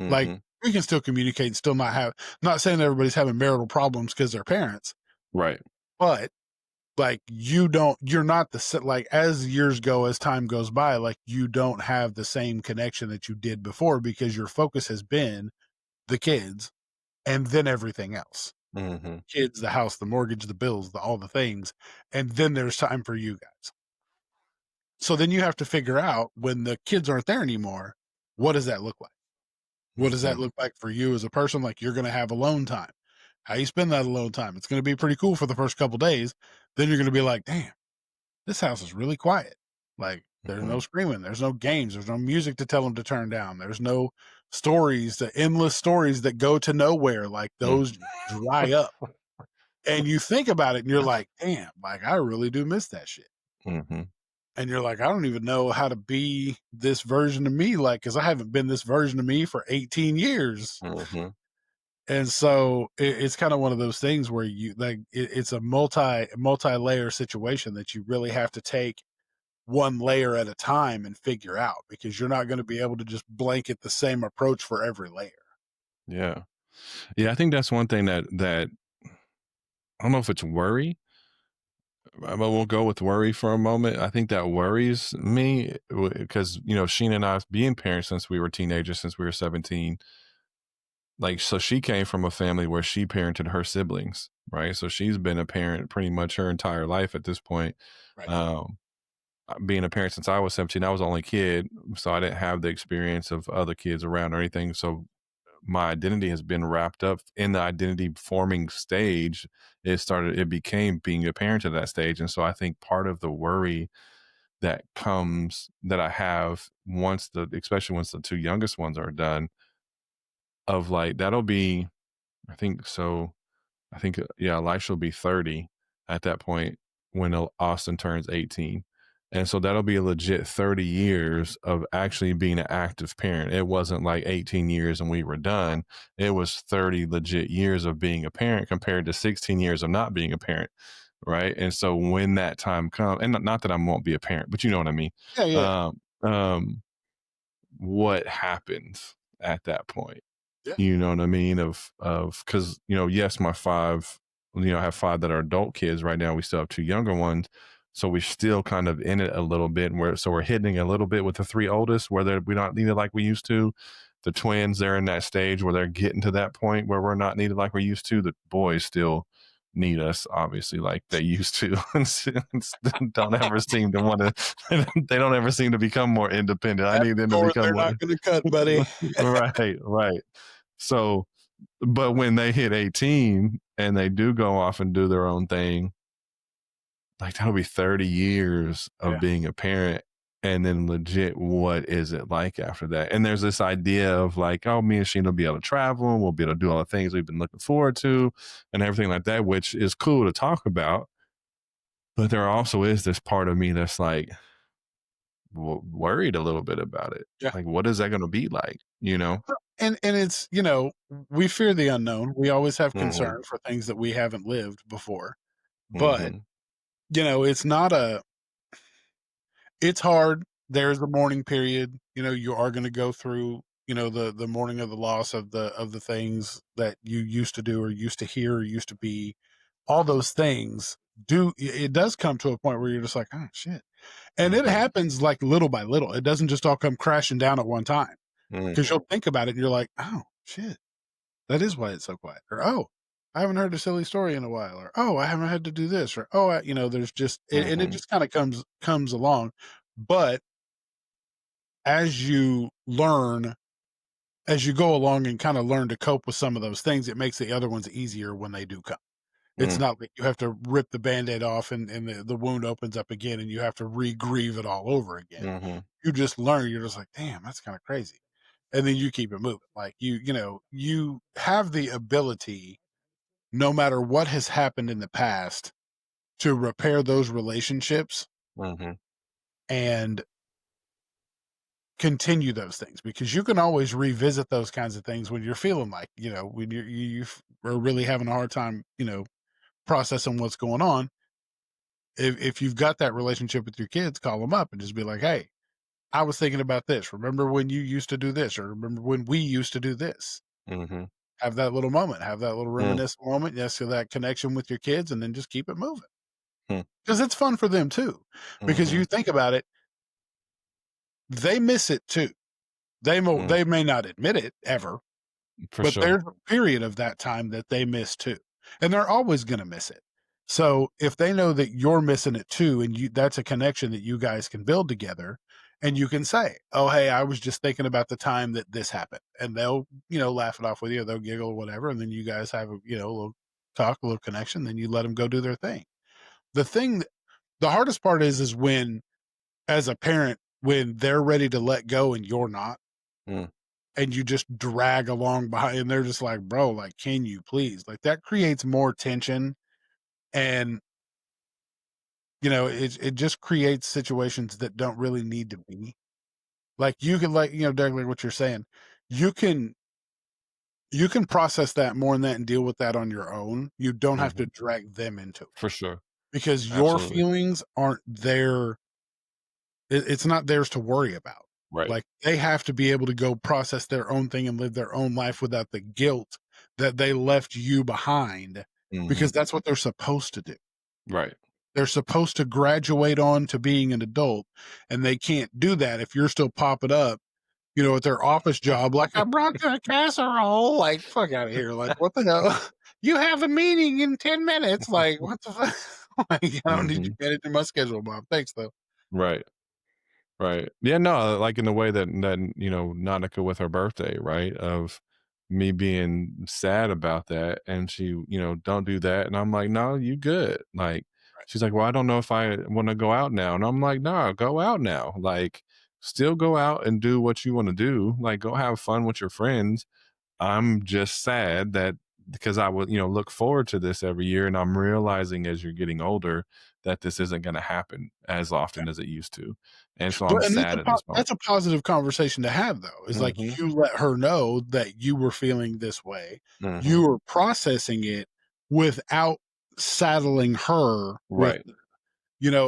Like, mhm. we can still communicate and still not saying everybody's having marital problems because 'cause they're parents, Right. but, like, you're not like, as years go, as time goes by, like, you don't have the same connection that you did before because your focus has been the kids and then everything else. Mhm, Kids, the house, the mortgage, the bills, all the things, and then there's time for you guys. So then you have to figure out when the kids aren't there anymore, what does that look like? What does that mhm, look like for you as a person? Like, you're gonna have alone time. How you spend that alone time? It's gonna be pretty cool for the first couple days. Then you're gonna be like, "Damn, this house is really quiet." Like, there's no mhm, screaming, there's no games, there's no music to tell them to turn down, there's no stories, the endless stories that go to nowhere, like, mm, those dry up. And you think about it and you're like, "Damn, like, I really do miss that shit." mhm, And you're like, "I don't even know how to be this version of me, like, because I haven't been this version of me for 18 years." mhm. And so it's kind of one of those things where you like it's a multi-layer situation that you really have to take one layer at a time and figure out because you're not going to be able to just blanket the same approach for every layer. Yeah. Yeah, I think that's one thing that I don't know if it's worry, but we'll go with worry for a moment. I think that worries me because Sheena and I being parents since we were teenagers, since we were 17. Like, so she came from a family where she parented her siblings, right? So she's been a parent pretty much her entire life at this point. Right. Um, being a parent since I was 17, I was the only kid, so I didn't have the experience of other kids around or anything. So my identity has been wrapped up in the identity forming stage. It became being a parent at that stage. And so I think part of the worry that I have especially once the two youngest ones are done, of like, that'll be, I think so. I think, yeah, Elisha will be 30 at that point when Austin turns 18. And so that'll be a legit 30 years of actually being an active parent. It wasn't like 18 years and we were done. It was 30 legit years of being a parent compared to 16 years of not being a parent. Right. And so when that time comes, and not that I won't be a parent, but you know what I mean? Yeah, yeah, Um, um, what happens at that point? yeah, You know what I mean? Because, yes, my five, I have five that are adult kids right now. We still have two younger ones. So we're still kind of in it a little bit. So we're hitting a little bit with the three oldest where we're not needed like we used to. The twins, they're in that stage where they're getting to that point where we're not needed like we used to. The boys still need us, obviously, like they used to. Don't ever seem to want to, they don't ever seem to become more independent. I that's need the them to cord become they're more. not gonna cut, buddy. Right, right. So, but when they hit 18 and they do go off and do their own thing, like that'll be 30 years of Yeah, being a parent. And then legit, what is it like after that? And there's this idea of like, oh, me and Sheena will be able to travel and we'll be able to do all the things we've been looking forward to and everything like that, which is cool to talk about. But there also is this part of me that's like worried a little bit about it. yeah. Like, what is that going to be like? You know? And it's, we fear the unknown. We always have Mm-hmm. concern for things that we haven't lived before. But, Mm-hmm. it's not a it's hard. There's a mourning period. You are gonna go through, the mourning of the loss of the things that you used to do or used to hear or used to be. All those things it does come to a point where you're just like, "Oh, shit." And it Mm-hmm. happens like little by little. It doesn't just all come crashing down at one time. Because Mm-hmm. you'll think about it and you're like, "Oh, shit. That is why it's so quiet." Or, "Oh, I haven't heard a silly story in a while." Or, "Oh, I haven't had to do this." Or, "Oh," there's just and it Mm-hmm. just kinda comes along. But as you learn as you go along and kinda learn to cope with some of those things, it makes the other ones easier when they do come. It's Mm, not like you have to rip the Band-Aid off and the wound opens up again and you have to re-grieve it all over again. mhm, You just learn, you're just like, "Damn, that's kinda crazy." And then you keep it moving. Like, you have the ability, no matter what has happened in the past, to repair those relationships mhm, and continue those things because you can always revisit those kinds of things when you're feeling like, when are really having a hard time, processing what's going on. If you've got that relationship with your kids, call them up and just be like, "Hey, I was thinking about this. Remember when you used to do this? Or remember when we used to do this?" mhm, Have that little moment, have that little mm, reminiscent moment, yes, so that connection with your kids, and then just keep it moving hmm, because it's fun for them too. Because mhm, you think about it, they miss it too. mm, They may not admit it ever, for but sure. there's a period of that time that they miss too, and they're always gonna miss it. So, if they know that you're missing it too, and that's a connection that you guys can build together, and you can say, "Oh, hey, I was just thinking about the time that this happened," and they'll, laugh it off with you, they'll giggle or whatever, and then you guys have a little talk, a little connection, then you let them go do their thing. The thing that the hardest part is when, as a parent, when they're ready to let go and you're not, Mm, and you just drag along behind and they're just like, "Bro, like, can you please?" Like, that creates more tension and, it just creates situations that don't really need to be. Like, you can like, directly what you're saying, you can you can process that more than that and deal with that on your own. You don't have to mhm, drag them into it for sure. because your Absolutely. feelings aren't it's not theirs to worry about. Right. Like, they have to be able to go process their own thing and live their own life without the guilt that they left you behind because Mhm, that's what they're supposed to do. right. They're supposed to graduate on to being an adult, and they can't do that if you're still popping up, at their office job like, "I brought the casserole." Like, fuck out of here. Like, what the hell? "You have a meeting in 10 minutes." Like, what the fuck? Like, "I don't need you Mhm, managing my schedule, Bob. Thanks, though." right. Right. Yeah, no, like in the way that Nautica with her birthday, right? Of me being sad about that and she, don't do that. And I'm like, no, you good. Like Right. she's like, well, I don't know if I want to go out now. And I'm like, no, go out now. Like still go out and do what you want to do. Like go have fun with your friends. I'm just sad that because I would, look forward to this every year, and I'm realizing as you're getting older that this isn't going to happen as often as it used to. And so I'm But and sad at this moment. that's a positive conversation to have, though, is like Mhm. you let her know that you were feeling this way. You Mhm. were processing it without saddling her with, Right.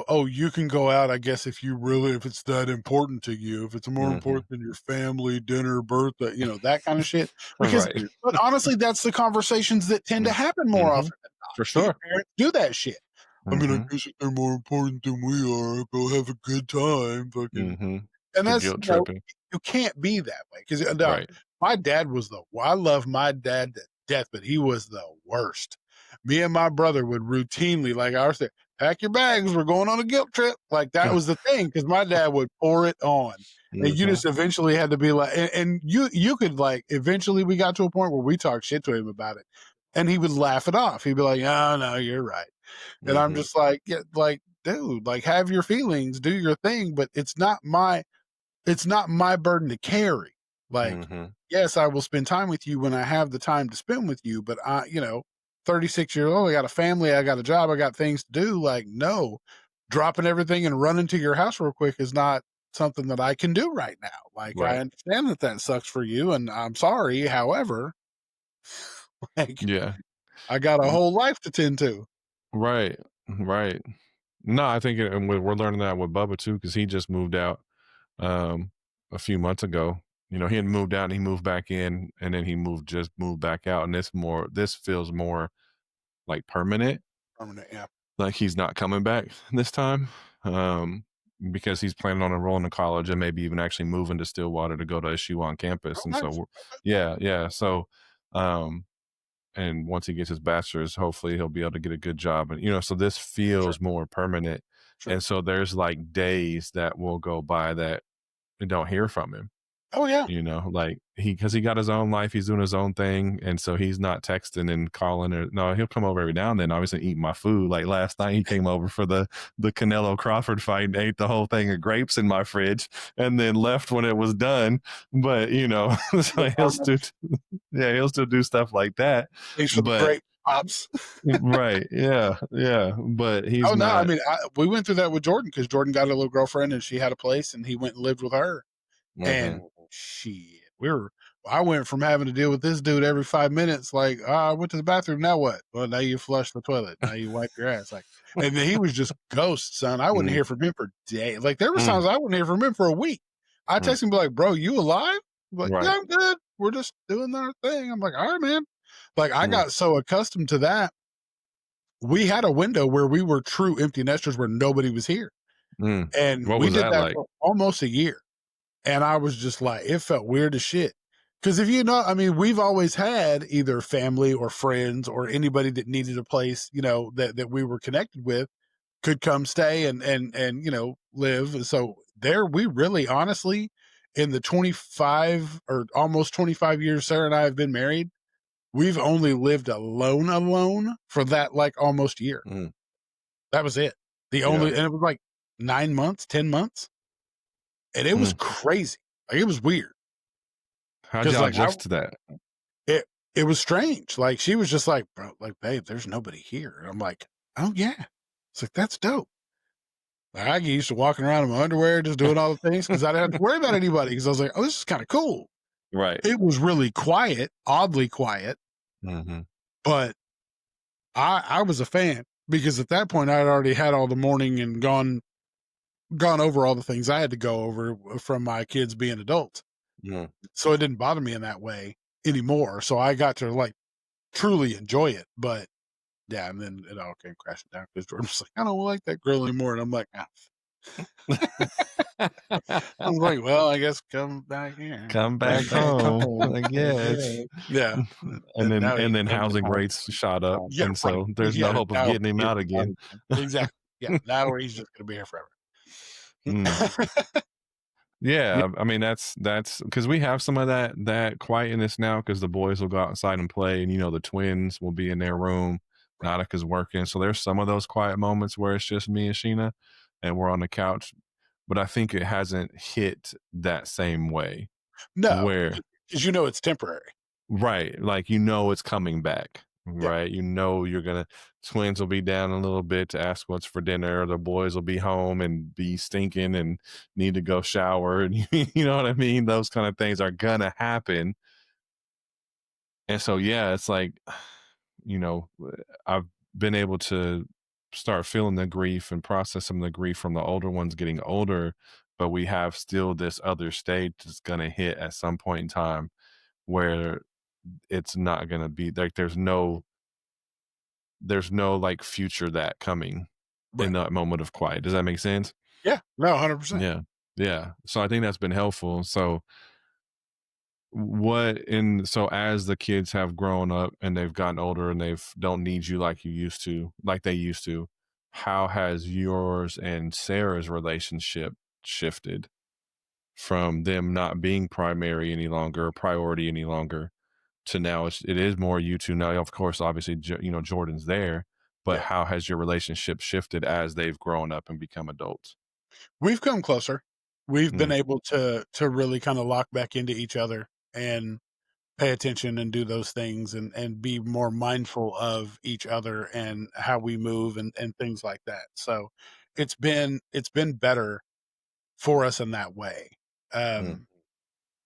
"Oh, you can go out, I guess, if it's that important to you, if it's more Mhm. important than your family, dinner, birthday," that kind of shit. Because Right. but honestly, that's the conversations that tend to Mm. happen more Mhm. often than not. For Your sure. parents do that shit. I mean, I Mhm. guess if they're more important than we are, go have a good time, fucking Mhm. and The that's guilt tripping. you can't be that way because Right. my dad was I love my dad to death, but he was the worst. Me and my brother would routinely, like I was saying, pack your bags, we're going on a guilt trip. Like that was the thing because my dad would pour it on. And you Mhm. just eventually had to be like, and you could like, eventually we got to a point where we talked shit to him about it, and he would laugh it off. He'd be like, "Oh no, you're right," and I'm Mhm. just like, yeah, like, dude, like have your feelings, do your thing, but it's not my burden to carry. Like, Mhm. yes, I will spend time with you when I have the time to spend with you, but 36 years old, I got a family, I got a job, I got things to do. Like, no, dropping everything and running to your house real quick is not something that I can do right now. Like, I Right. understand that sucks for you, and I'm sorry. However, like, Yeah. I got a Mm. whole life to tend to. Right. Right. No, I think and we're learning that with Bubba too, because he just moved out um a few months ago. He had moved out and he moved back in, and then he moved back out, and this feels more like permanent. Permanent, yeah. Like he's not coming back this time. Um because he's planning on enrolling in college and maybe even actually moving to Stillwater to go to SU on campus. Oh, And so nice. yeah, yeah. So um and once he gets his bachelor's, hopefully he'll be able to get a good job. And so this Sure, feels more permanent. sure. And so there's like days that will go by that we don't hear from him. Oh, yeah. Like because he got his own life, he's doing his own thing, and so he's not texting and calling, or no, he'll come over every now and then, obviously eat my food. Like last night he came over for the Canelo Crawford fight and ate the whole thing of grapes in my fridge and then left when it was done. But so he'll still do stuff like that. Thanks for the But great pops. right, yeah, yeah. But he's Oh, no, I not. mean, we went through that with Jordan because Jordan got a little girlfriend and she had a place and he went and lived with her. And Mhm. shit, I went from having to deal with this dude every 5 minutes, like, I went to the bathroom, now what? Well, now you flush the toilet, now you wipe your ass, like, and then he was just ghost, son. I wouldn't Mm, hear from him for days. Like, there was mm, times I wouldn't hear from him for a week. I mm. text him, be like, "Bro, you alive?" Like, "Yeah, Right. I'm good. We're just doing our thing." I'm like, "All right, man." Like, I Mm, got so accustomed to that. We had a window where we were true empty nesters where nobody was here, mm. and What we was did that that like? for almost a year. And I was just like, it felt weird as shit. Because I mean, we've always had either family or friends or anybody that needed a place, that we were connected with could come stay and live. So there, we really honestly, in the 25 or almost 25 years Sarah and I have been married, we've only lived alone for that like almost year. Mm, That was it. yeah. And it was like 9 months, 10 months. And it was Mm. crazy. Like it was weird. How'd Cause y'all like adjust to that? it it was strange. Like she was just like, "Bro, like, babe, there's nobody here." And I'm like, "Oh yeah." It's like, "That's dope." Like, I get used to walking around in my underwear, just doing all the things because I didn't have to worry about anybody. Because I was like, "Oh, this is kind of cool." Right. It was really quiet, oddly quiet, Mhm. but I was a fan because at that point I had already had all the morning and gone over all the things I had to go over from my kids being adults. Mm. So it didn't bother me in that way anymore. So I got to like truly enjoy it. But yeah, and then it all came crashing down because Jordan was like, "I don't like that girl anymore," and I'm like, "Ah." I was like, "Well, I guess come back here." Come back home, I guess. Yeah, And and now then he housing rates shot up, yeah, and right. so there's no Yeah, hope of now getting him he out again. exactly. Yeah, now he's just gonna be here forever. Mm. Yeah, Yeah, I mean, that's because we have some of that quietness now because the boys will go outside and play, and, the twins will be in their room, right. Natika's working, so there's some of those quiet moments where it's just me and Sheena, and we're on the couch, but I think it hasn't hit that same way No, where because it's temporary. Right, like, you know it's coming back, Yeah, right? You know you're gonna twins will be down a little bit to ask what's for dinner, the boys will be home and be stinking and need to go shower, and you know what I mean? Those kind of things are gonna happen, and so, yeah, it's like, you know, I've been able to start feeling the grief and process some of the grief from the older ones getting older, but we have still this other stage that's gonna hit at some point in time where it's not gonna be like there's no like future that coming in right. that moment of quiet. Does that make sense? Yeah, no, 100%. Yeah. Yeah. So I think that's been helpful. So so as the kids have grown up and they've gotten older and they've don't need you like they used to, how has yours and Sarah's relationship shifted from them not being primary any longer, priority any longer, to now it is more you two now. Of course, obviously, Jordan's there, but Yeah. how has your relationship shifted as they've grown up and become adults? We've come closer. We've been Mm, able to really kinda lock back into each other and pay attention and do those things and be more mindful of each other and how we move and things like that. So, it's been better for us in that way. mm, Um,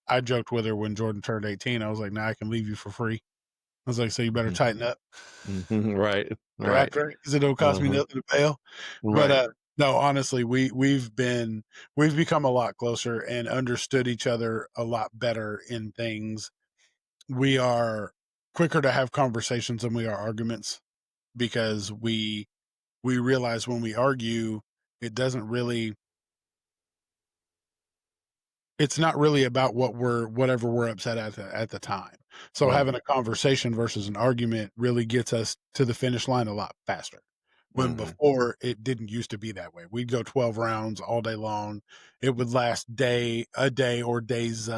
I joked with her when Jordan turned 18, I was like, "Now I can leave you for free." I was like, "So you better mhm, tighten up mhm, right, or right, after it, 'cause it don't cost me uh-huh, nothing to bail." But, right, no, honestly, we've become a lot closer and understood each other a lot better in things. We are quicker to have conversations than we are arguments because we realize when we argue, it doesn't really it's not really about whatever we're upset at the time. So right, having a conversation versus an argument really gets us to the finish line a lot faster. When mhm, before it didn't used to be that way. We'd go 12 rounds all day long. It would last a day or days,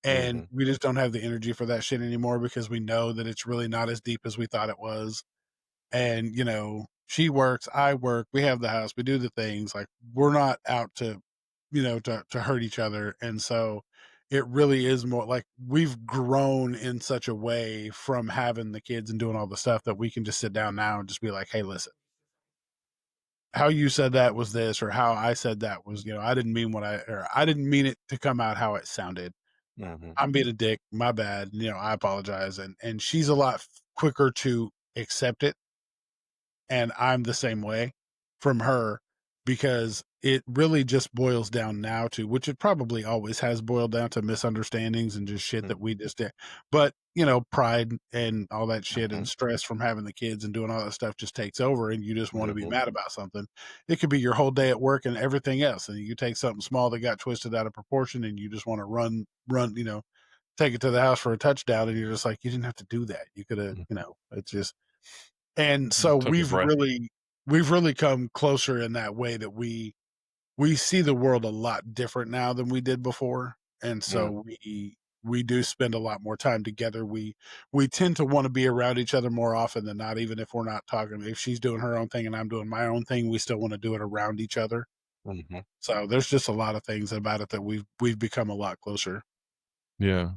and mhm, we just don't have the energy for that shit anymore because we know that it's really not as deep as we thought it was. And, she works, I work, we have the house, we do the things, like, we're not out to, to hurt each other, and so, it really is more like, we've grown in such a way from having the kids and doing all the stuff that we can just sit down now and just be like, "Hey, listen, how you said that was this, or how I said that was, I didn't mean I didn't mean it to come out how it sounded. mhm, I'm being a dick, my bad, I apologize," and she's a lot quicker to accept it and I'm the same way from her because it really just boils down now to which it probably always has boiled down to misunderstandings and just shit mm, that we just did. But, pride and all that shit and mhm, stress from having the kids and doing all that stuff just takes over and you just want to be mhm, mad about something. It could be your whole day at work and everything else. And you take something small that got twisted out of proportion and you just want to run, take it to the house for a touchdown and you're just like, you didn't have to do that. You could have, mm, it's just and so took a breath. we've really come closer in that way that we see the world a lot different now than we did before, and Mm, so we do spend a lot more time together. We tend to wanna be around each other more often than not, even if we're not talking. If she's doing her own thing and I'm doing my own thing, we still wanna do it around each other. mhm, So there's just a lot of things about it that we've become a lot closer. yeah.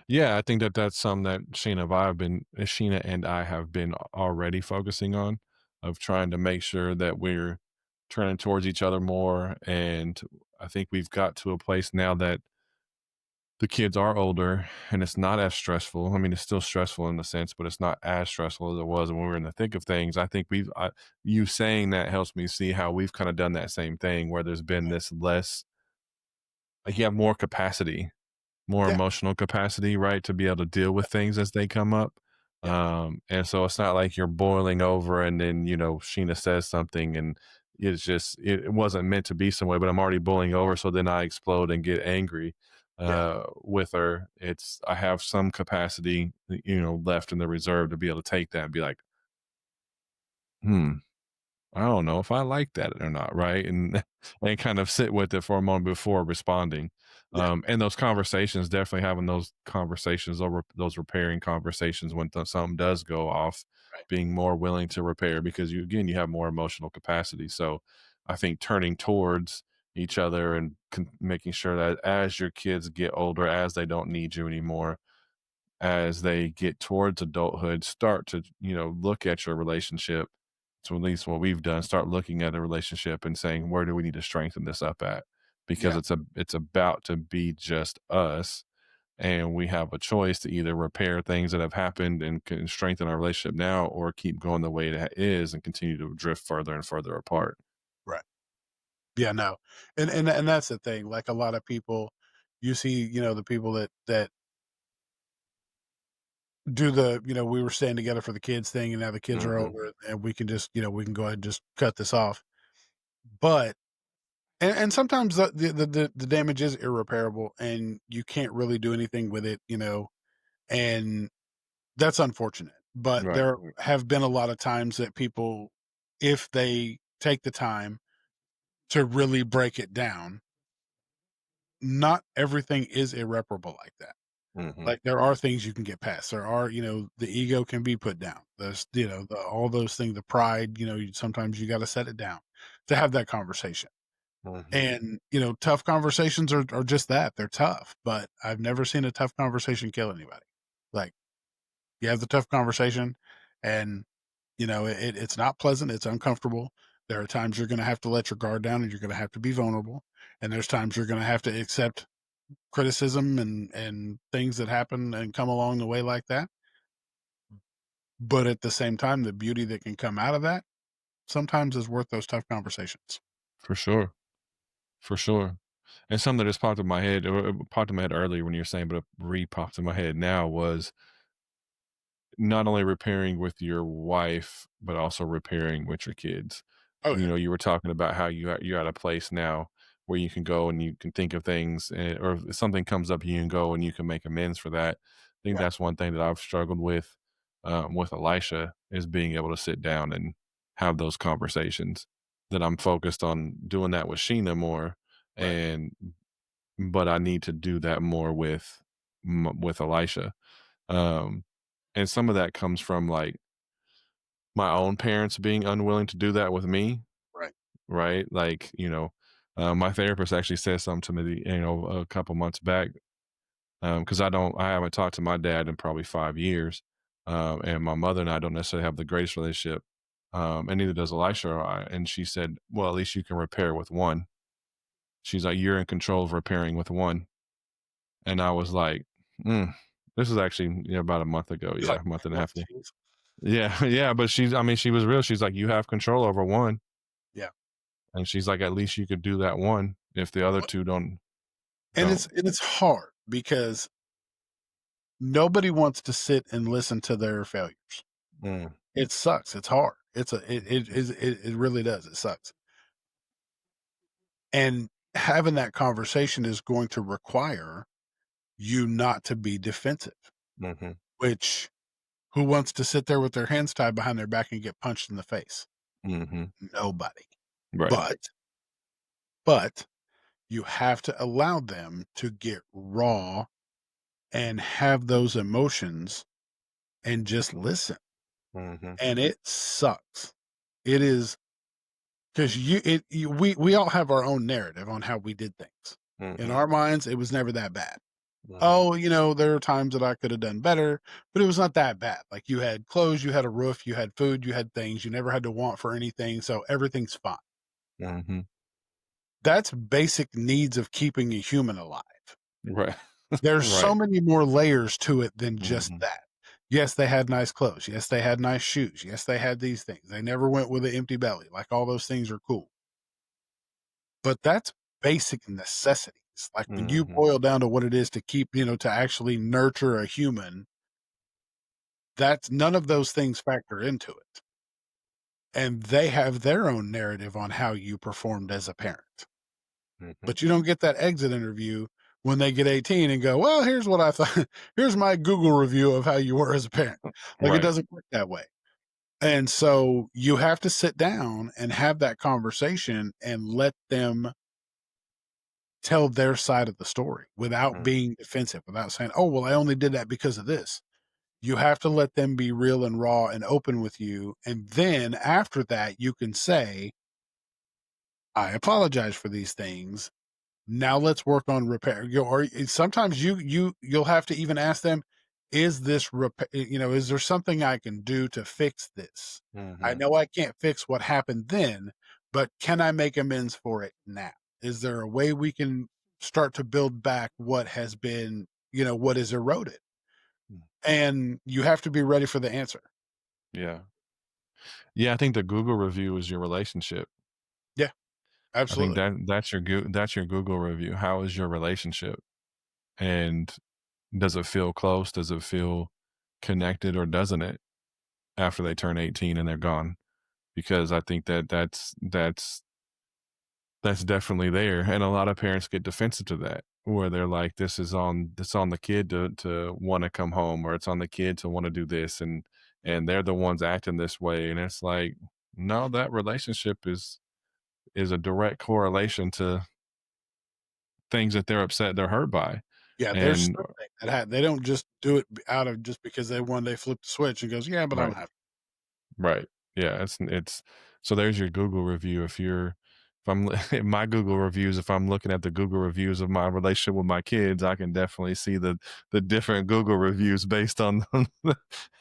Yeah, I think that that's something that Sheena and I have been already focusing on, of trying to make sure that we're turning towards each other more. And I think we've got to a place now that the kids are older and it's not as stressful. I mean, it's still stressful in a sense, but it's not as stressful as it was when we were in the thick of things. I think you saying that helps me see how we've kind of done that same thing where there's been this less, like you have more capacity, more Yeah, emotional capacity, right, to be able to deal with things as they come up. yeah, And so it's not like you're boiling over and then, Sheena says something and it wasn't meant to be some way, but I'm already boiling over. So then I explode and get angry yeah, with her. I have some capacity, left in the reserve to be able to take that and be like, hmm, I don't know if I like that or not, right? And and kind of sit with it for a moment before responding. yeah, And those conversations, definitely having those conversations over those repairing conversations when something does go off, right. being more willing to repair because you have more emotional capacity. So I think turning towards each other and making sure that as your kids get older, as they don't need you anymore, as they get towards adulthood, start to, look at your relationship. So at least what we've done, start looking at a relationship and saying, where do we need to strengthen this up at? Because Yeah, it's about to be just us, and we have a choice to either repair things that have happened and can strengthen our relationship now, or keep going the way it is and continue to drift further and further apart. right. Yeah, no. And that's the thing. Like a lot of people you see, the people that do the, we were staying together for the kids thing and now the kids are Hmm. over and we can just, we can go ahead and just cut this off. But and sometimes the damage is irreparable and you can't really do anything with it, and that's unfortunate. But Right. there have been a lot of times that people, if they take the time to really break it down, not everything is irreparable like that. Hmm. Like, there are things you can get past. There are, the ego can be put down. There's, all those things, the pride, sometimes you gotta set it down to have that conversation. Hmm. And, tough conversations are just that, they're tough, but I've never seen a tough conversation kill anybody. Like, you have the tough conversation and, it's not pleasant, it's uncomfortable. There are times you're gonna have to let your guard down and you're gonna have to be vulnerable, and there's times you're gonna have to accept criticism and things that happen and come along the way like that. But at the same time, the beauty that can come out of that sometimes is worth those tough conversations. For sure. For sure. And something that just popped in my head, or it popped in my head earlier when you were saying, but it re-popped in my head now, was not only repairing with your wife, but also repairing with your kids. Oh, yeah. You were talking about how you're at a place now where you can go and you can think of things, or if something comes up, you can go and you can make amends for that. I think Yeah, that's one thing that I've struggled with Elisha, is being able to sit down and have those conversations. That I'm focused on doing that with Sheena more, right, and but I need to do that more with Elisha. Um, and some of that comes from, like, my own parents being unwilling to do that with me, right. right? Like, my therapist actually said something to me, a couple months back, because I haven't talked to my dad in probably 5 years, and my mother and I don't necessarily have the greatest relationship, and neither does Elisha or I. And she said, "Well, at least you can repair with one." She's like, "You're in control of repairing with one." And I was like, mm. This is actually, about a month ago. He's Yeah, like, a month and a "What? half ago. Jeez." Yeah, yeah, but she was real. She's like, "You have control over one." Yeah. And she's like, "At least you could do that one if the other What 2 and don't." it's hard because nobody wants to sit and listen to their failures. Mm, It sucks, it's hard. It really does, it sucks. And having that conversation is going to require you not to be defensive, mhm, which who wants to sit there with their hands tied behind their back and get punched in the face? mhm. Nobody. Right. But you have to allow them to get raw and have those emotions and just listen. Mhm, And it sucks. It is because we all have our own narrative on how we did things. In mhm, our minds, it was never that bad. mhm, Oh, there are times that I could have done better, but it was not that bad. Like you had clothes, you had a roof, you had food, you had things. You never had to want for anything, so everything's fine. mhm. That's basic needs of keeping a human alive. Right. There's so Right. many more layers to it than just Mhm, that. Yes, they had nice clothes. Yes, they had nice shoes. Yes, they had these things. They never went with an empty belly. Like all those things are cool. But that's basic necessities. Like when you mhm. boil down to what it is to keep, to actually nurture a human, that's none of those things factor into it. And they have their own narrative on how you performed as a parent. Mhm. But you don't get that exit interview when they get 18 and go, "Well, here's what I thought. Here's my Google review of how you were as a parent." Like, it Right. doesn't work that way. And so you have to sit down and have that conversation and let them tell their side of the story without Mm, being defensive, without saying, "Oh, well, I only did that because of this." You have to let them be real and raw and open with you. And then after that, you can say, "I apologize for these things. Now let's work on repair." Or sometimes you'll have to even ask them, is this is there something I can do to fix this? I Mhm. know I can't fix what happened then, but can I make amends for it now? Is there a way we can start to build back what has been, what is eroded? Mm. And you have to be ready for the answer. Yeah. Yeah, I think the Google review is your relationship. Yeah, I think absolutely. that's your Google review. How is your relationship? And does it feel close? Does it feel connected or doesn't it after they turn 18 and they're gone? Because I think that's definitely there. And a lot of parents get defensive to that where they're like, it's on the kid to want to come home, or it's on the kid to want to do this, and they're the ones acting this way. And it's like, no, that relationship is a direct correlation to things that they're upset, they're hurt by. Yeah, there's And something they don't just do it out of just because they one day flip the switch and goes, "Yeah, but I'm right. happy." Right. Yeah, it's so there's your Google review. If I'm my Google reviews, if I'm looking at the Google reviews of my relationship with my kids, I can definitely see the different Google reviews based on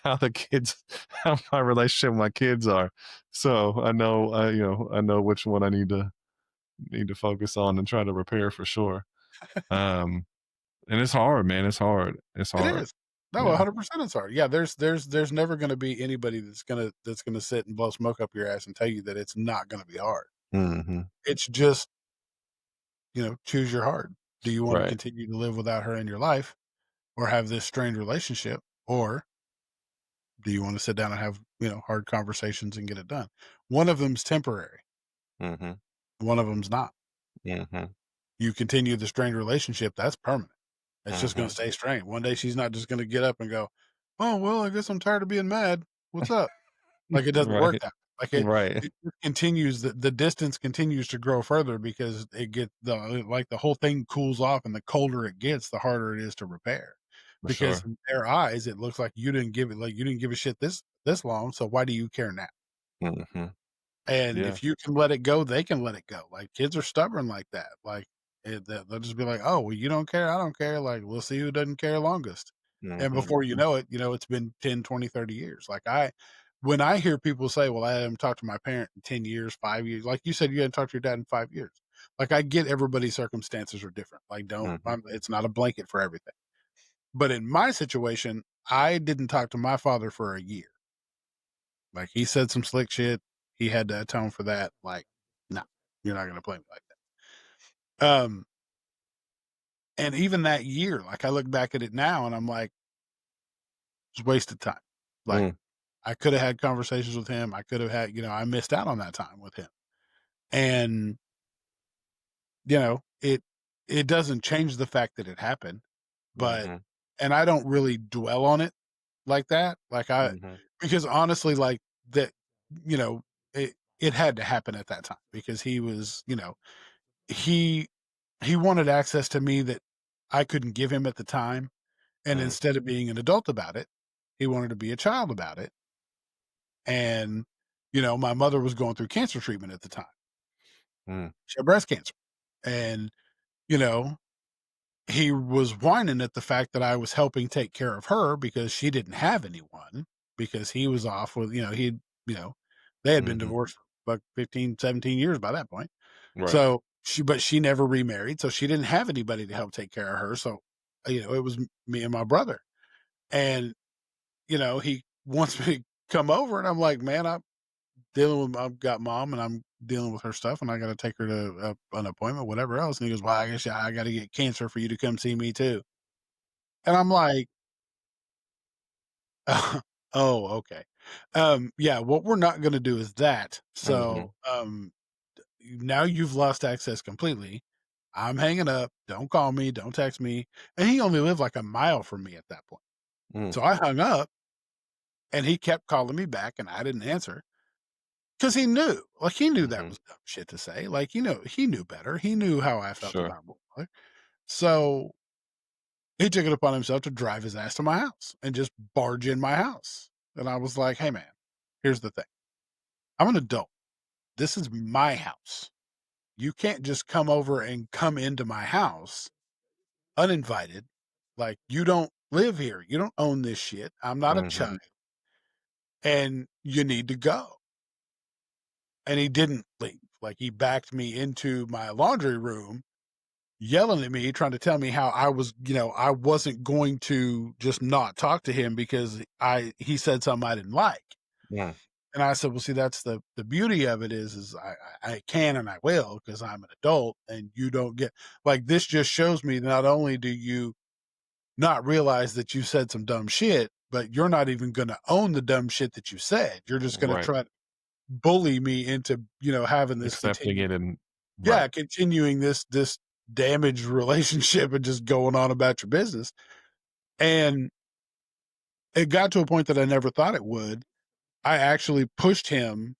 how the kids how my relationship with my kids are. So I know which one I need to focus on and try to repair for sure. Um and it's hard, man. It's hard. It's It hard. is. No, Yeah. 100% it's hard. Yeah, there's never gonna be anybody that's gonna sit and blow smoke up your ass and tell you that it's not gonna be hard. Hmm. It's just, choose your heart. Do you wanna Right. continue to live without her in your life or have this strained relationship, or do you wanna sit down and have, hard conversations and get it done? One of them's temporary, Hmm. one of them's not. Hmm. You continue the strained relationship, that's permanent. It's just gonna Hmm. stay strained. One day she's not just gonna get up and go, "Oh, well, I guess I'm tired of being mad. What's up?" Like, it doesn't work Right. that way. Like, Right. it just continues the distance continues to grow further because the whole thing cools off, and the colder it gets, the harder it is to repair. For Because sure. in their eyes, it looks like you didn't give a shit this long, so why do you care now? Mhm. And Yeah. if you can let it go, they can let it go. Like, kids are stubborn like that. Like, they'll just be like, "Oh, well, you don't care, I don't care. Like, we'll see who doesn't care longest." And Mhm. before you know it, it's been 10, 20, 30 years. When I hear people say, "Well, I haven't talked to my parent in 10 years, 5 years," like you said, you hadn't talked to your dad in 5 years. Like, I get everybody's circumstances are different. Like, Mhm. it's not a blanket for everything. But in my situation, I didn't talk to my father for a year. Like, he said some slick shit. He had to atone for that. Like, no, you're not gonna play me like that. And even that year, like, I look back at it now and I'm like, it's wasted time. Like, Mm. I could have had conversations with him. I could have had, I missed out on that time with him. And, it doesn't change the fact that it happened, but Mhm. and I don't really dwell on it like that. Mhm. Because honestly, like that, you know, it had to happen at that time because he was, he he wanted access to me that I couldn't give him at the time. And Mm. instead of being an adult about it, he wanted to be a child about it. And, my mother was going through cancer treatment at the time. Mm. She had breast cancer. And, you know, he was whining at the fact that I was helping take care of her because she didn't have anyone because he was off with, you know, they had been Mhm. divorced for like 15, 17 years by that point. Right. So but she never remarried. So she didn't have anybody to help take care of her. So, it was me and my brother. And, he wants me to come over and I'm like, man, I've got mom and I'm dealing with her stuff and I got to take her to an appointment, whatever else. And he goes, well, I guess I got to get cancer for you to come see me too. And I'm like, oh, okay. Yeah, what we're not going to do is that. Mhm. So, now you've lost access completely. I'm hanging up. Don't call me. Don't text me. And he only lived like a mile from me at that point. Mm. So I hung up and he kept calling me back and I didn't answer. 'Cause he knew, like, he knew that Mhm. was dumb shit to say, like, he knew better, he knew how I felt Sure. about my brother, so he took it upon himself to drive his ass to my house and just barge in my house, and I was like, "Hey, man, here's the thing, I'm an adult, this is my house, you can't just come over and come into my house uninvited, like, you don't live here. You don't own this shit. I'm not a child, and you need to go." And he didn't leave. Like, he backed me into my laundry room, yelling at me, trying to tell me how I was, I wasn't going to just not talk to him because he said something I didn't like. Yeah. And I said, "Well, see, that's the beauty of it is I can and I will because I'm an adult, and you don't get like this. Just shows me not only do you not realize that you said some dumb shit, but you're not even going to own the dumb shit that you said. You're just going to Right. try to bully me into having this Accepting it and yeah, right. continuing this damaged relationship and just going on about your business." And it got to a point that I never thought it would. I actually pushed him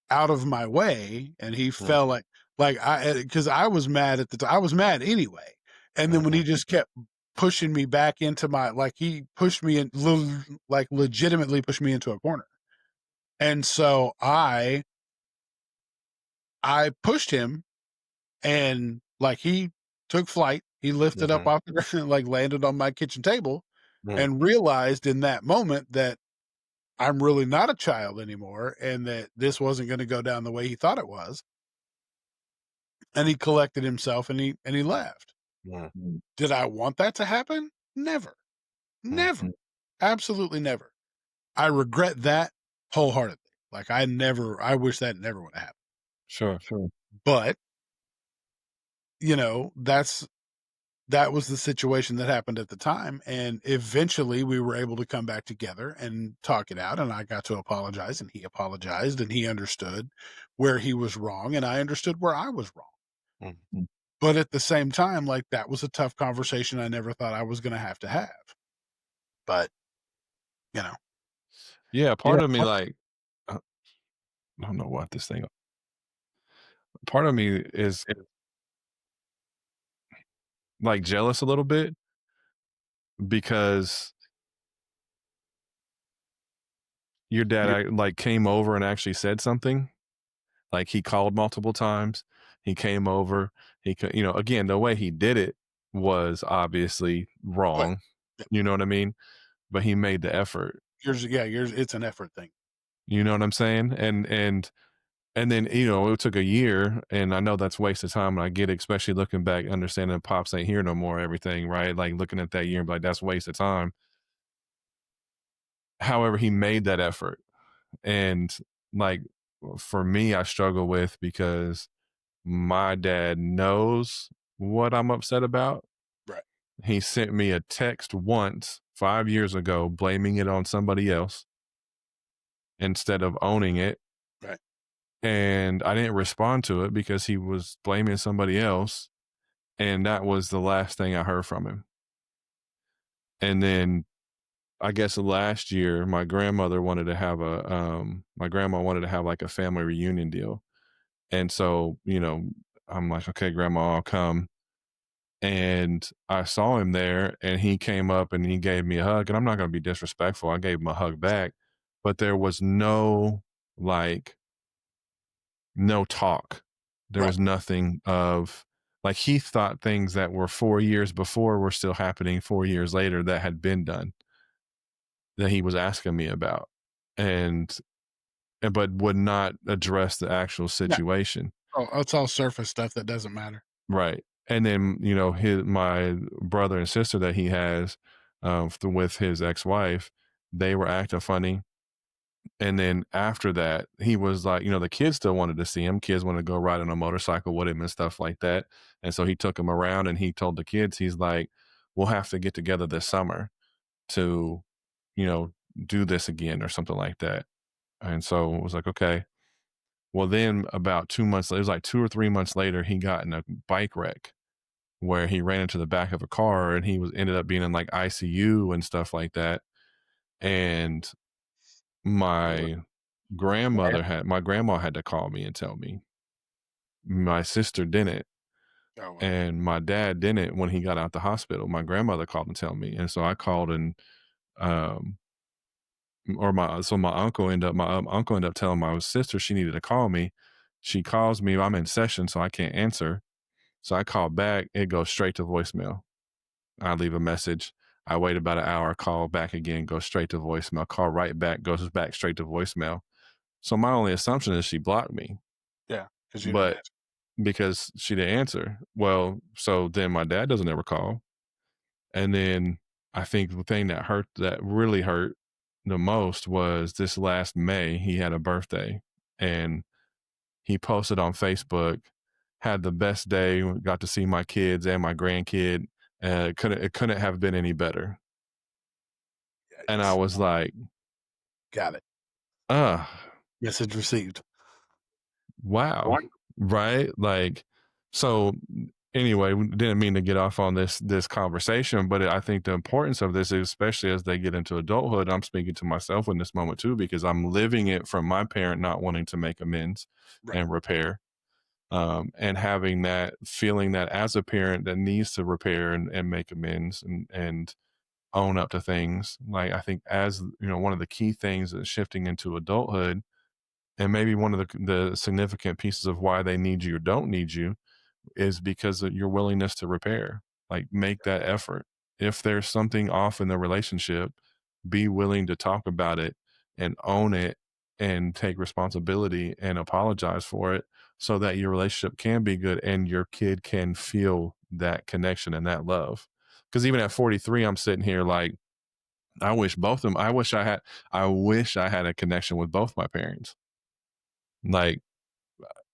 out of my way, and he Mm, fell like I because I was mad at the time. I was mad anyway. And then when he mhm, just kept pushing me back into my like he pushed me in like legitimately pushed me into a corner. And so I pushed him, and like he took flight. He lifted up mhm, off the ground and like landed on my kitchen table mm, and realized in that moment that I'm really not a child anymore and that this wasn't going to go down the way he thought it was. And he collected himself and he left. mm, Did I want that to happen? Never. mm. Never. Absolutely never. I regret that wholeheartedly. Like I wish that never would have happened. Sure. But, you know, that was the situation that happened at the time. And eventually we were able to come back together and talk it out. And I got to apologize and he apologized and he understood where he was wrong. And I understood where I was wrong. Mm. But at the same time, like that was a tough conversation I never thought I was going to have. But, you know, Yeah, part of me like I don't know what this thing. Part of me is like jealous a little bit because your dad like came over and actually said something. Like he called multiple times. He came over. Again, the way he did it was obviously oh, yeah. wrong. Yeah. You know what I mean? But he made the effort. Yours, it's an effort thing. You know what I'm saying? And then, it took a year, and I know that's waste of time, and I get it, especially looking back, understanding pops ain't here no more, everything, right? Like looking at that year and be like, that's waste of time. However, he made that effort. And like for me, I struggle with because my dad knows what I'm upset about. Right. He sent me a text once 5 years ago, blaming it on somebody else instead of owning it. Right. And I didn't respond to it because he was blaming somebody else. And that was the last thing I heard from him. And then I guess last year, my grandma wanted to have like a family reunion deal. And so, I'm like, okay, grandma, I'll come. And I saw him there and he came up and he gave me a hug. And I'm not going to be disrespectful. I gave him a hug back, but there was like, no talk. There Right. was nothing of like he thought things that were 4 years before were still happening 4 years later that had been done that he was asking me about. But would not address the actual Yeah. situation. Oh, it's all surface stuff that doesn't matter. Right. And then, my brother and sister that he has with his ex-wife, they were acting funny. And then after that, he was like, the kids still wanted to see him. Kids wanted to go ride on a motorcycle with him and stuff like that. And so he took him around and he told the kids, he's like, we'll have to get together this summer to, you know, do this again or something like that. And so it was like, okay. Well, then about 2 months, it was like 2 or 3 months later, he got in a bike wreck where he ran into the back of a car and he ended up being in like ICU and stuff like that. And my my grandma had to call me and tell me. My sister didn't, Oh, wow. and my dad didn't when he got out the hospital. My grandmother called and tell me, and so I called and um my uncle ended up telling my sister she needed to call me. She calls me, I'm in session, so I can't answer. So I call back, it goes straight to voicemail. I leave a message. I wait about an hour, call back again, go straight to voicemail, call right back, goes back straight to voicemail. So my only assumption is she blocked me, Yeah, because you didn't but answer. because she didn't answer. Well, so then my dad doesn't ever call. And then I think the thing that really hurt the most was this last May, he had a birthday and he posted on Facebook, had the best day, got to see my kids and my grandkid. It couldn't have been any better. And I Yikes. was like, Got it. uh, Message received. wow. Right. Right? Like, so anyway, we didn't mean to get off on this conversation, but I think the importance of this, especially as they get into adulthood, I'm speaking to myself in this moment too, because I'm living it from my parent not wanting to make amends Right. and repair. And having that feeling that as a parent that needs to repair and make amends and own up to things. Like I think as one of the key things that's shifting into adulthood, and maybe one of the significant pieces of why they need you or don't need you is because of your willingness to repair. Like make that effort. If there's something off in the relationship, be willing to talk about it and own it and take responsibility and apologize for it so that your relationship can be good and your kid can feel that connection and that love. Because even at 43, I'm sitting here like, I wish both of them, I wish I had a connection with both my parents. Like,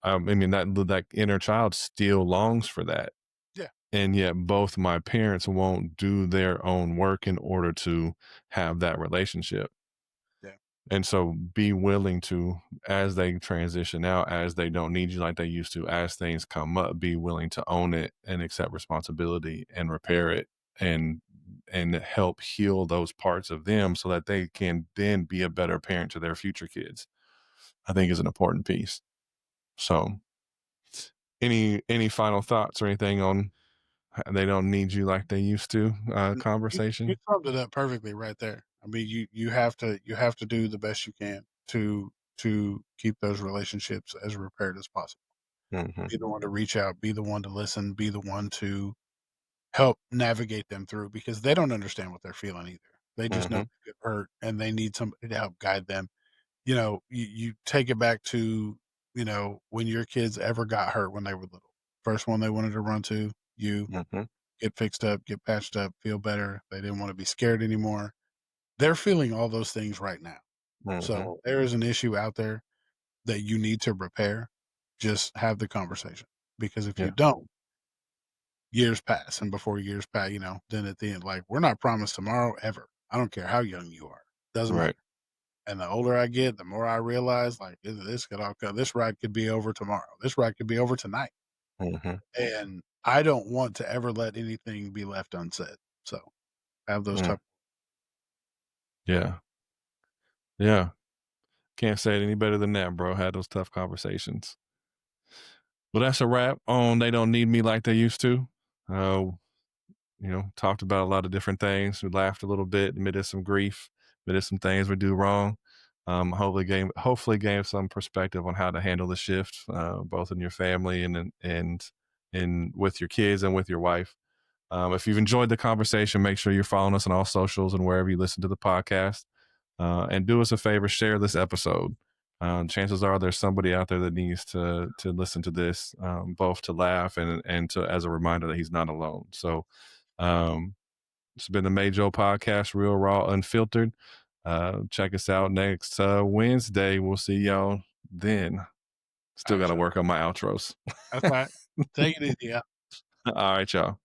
I mean, that inner child still longs for that. Yeah. And yet both my parents won't do their own work in order to have that relationship. Yeah. And so be willing to, as they transition out, as they don't need you like they used to, as things come up, be willing to own it and accept responsibility and repair it and help heal those parts of them so that they can then be a better parent to their future kids. I think is an important piece. So any final thoughts or anything on they don't need you like they used to You conversation? summed it up perfectly right there. I mean, you have to do the best you can to keep those relationships as repaired as possible. Hmm. Be the one to reach out, be the one to listen, be the one to help navigate them through because they don't understand what they're feeling either. They just know Hmm. they get hurt and they need somebody to help guide them. You take it back to, when your kids ever got hurt when they were little. First one they wanted to run to, you Hmm. get fixed up, get patched up, feel better. They didn't want to be scared anymore. They're feeling all those things right now. Hmm. So there is an issue out there that you need to repair. Just have the conversation because if you Yeah. don't, years pass, and before years pass, then at the end, like, we're not promised tomorrow ever. I don't care how young you are. Doesn't matter. Right. And the older I get, the more I realize, like, this could all come this ride could be over tomorrow. This ride could be over tonight. Hmm. And I don't want to ever let anything be left unsaid. So, have those Mm. tough. Yeah. Yeah. Can't say it any better than that, bro. Had those tough conversations. Well, that's a wrap on They Don't Need Me Like They Used to. Uh, talked about a lot of different things. We laughed a little bit, admitted some grief, admitted some things we do wrong. Hopefully gave some perspective on how to handle the shift, both in your family and with your kids and with your wife. If you've enjoyed the conversation, make sure you're following us on all socials and wherever you listen to the podcast. And do us a favor, share this episode. Chances are there's somebody out there that needs to listen to this, both to laugh and to as a reminder that he's not alone. So um, it's been the MAJO Podcast, real, raw, unfiltered. Check us out next Wednesday. We'll see y'all then. Still All got right, to y'all. work on my outros. That's all right. Take it easy. Yeah. All right, y'all.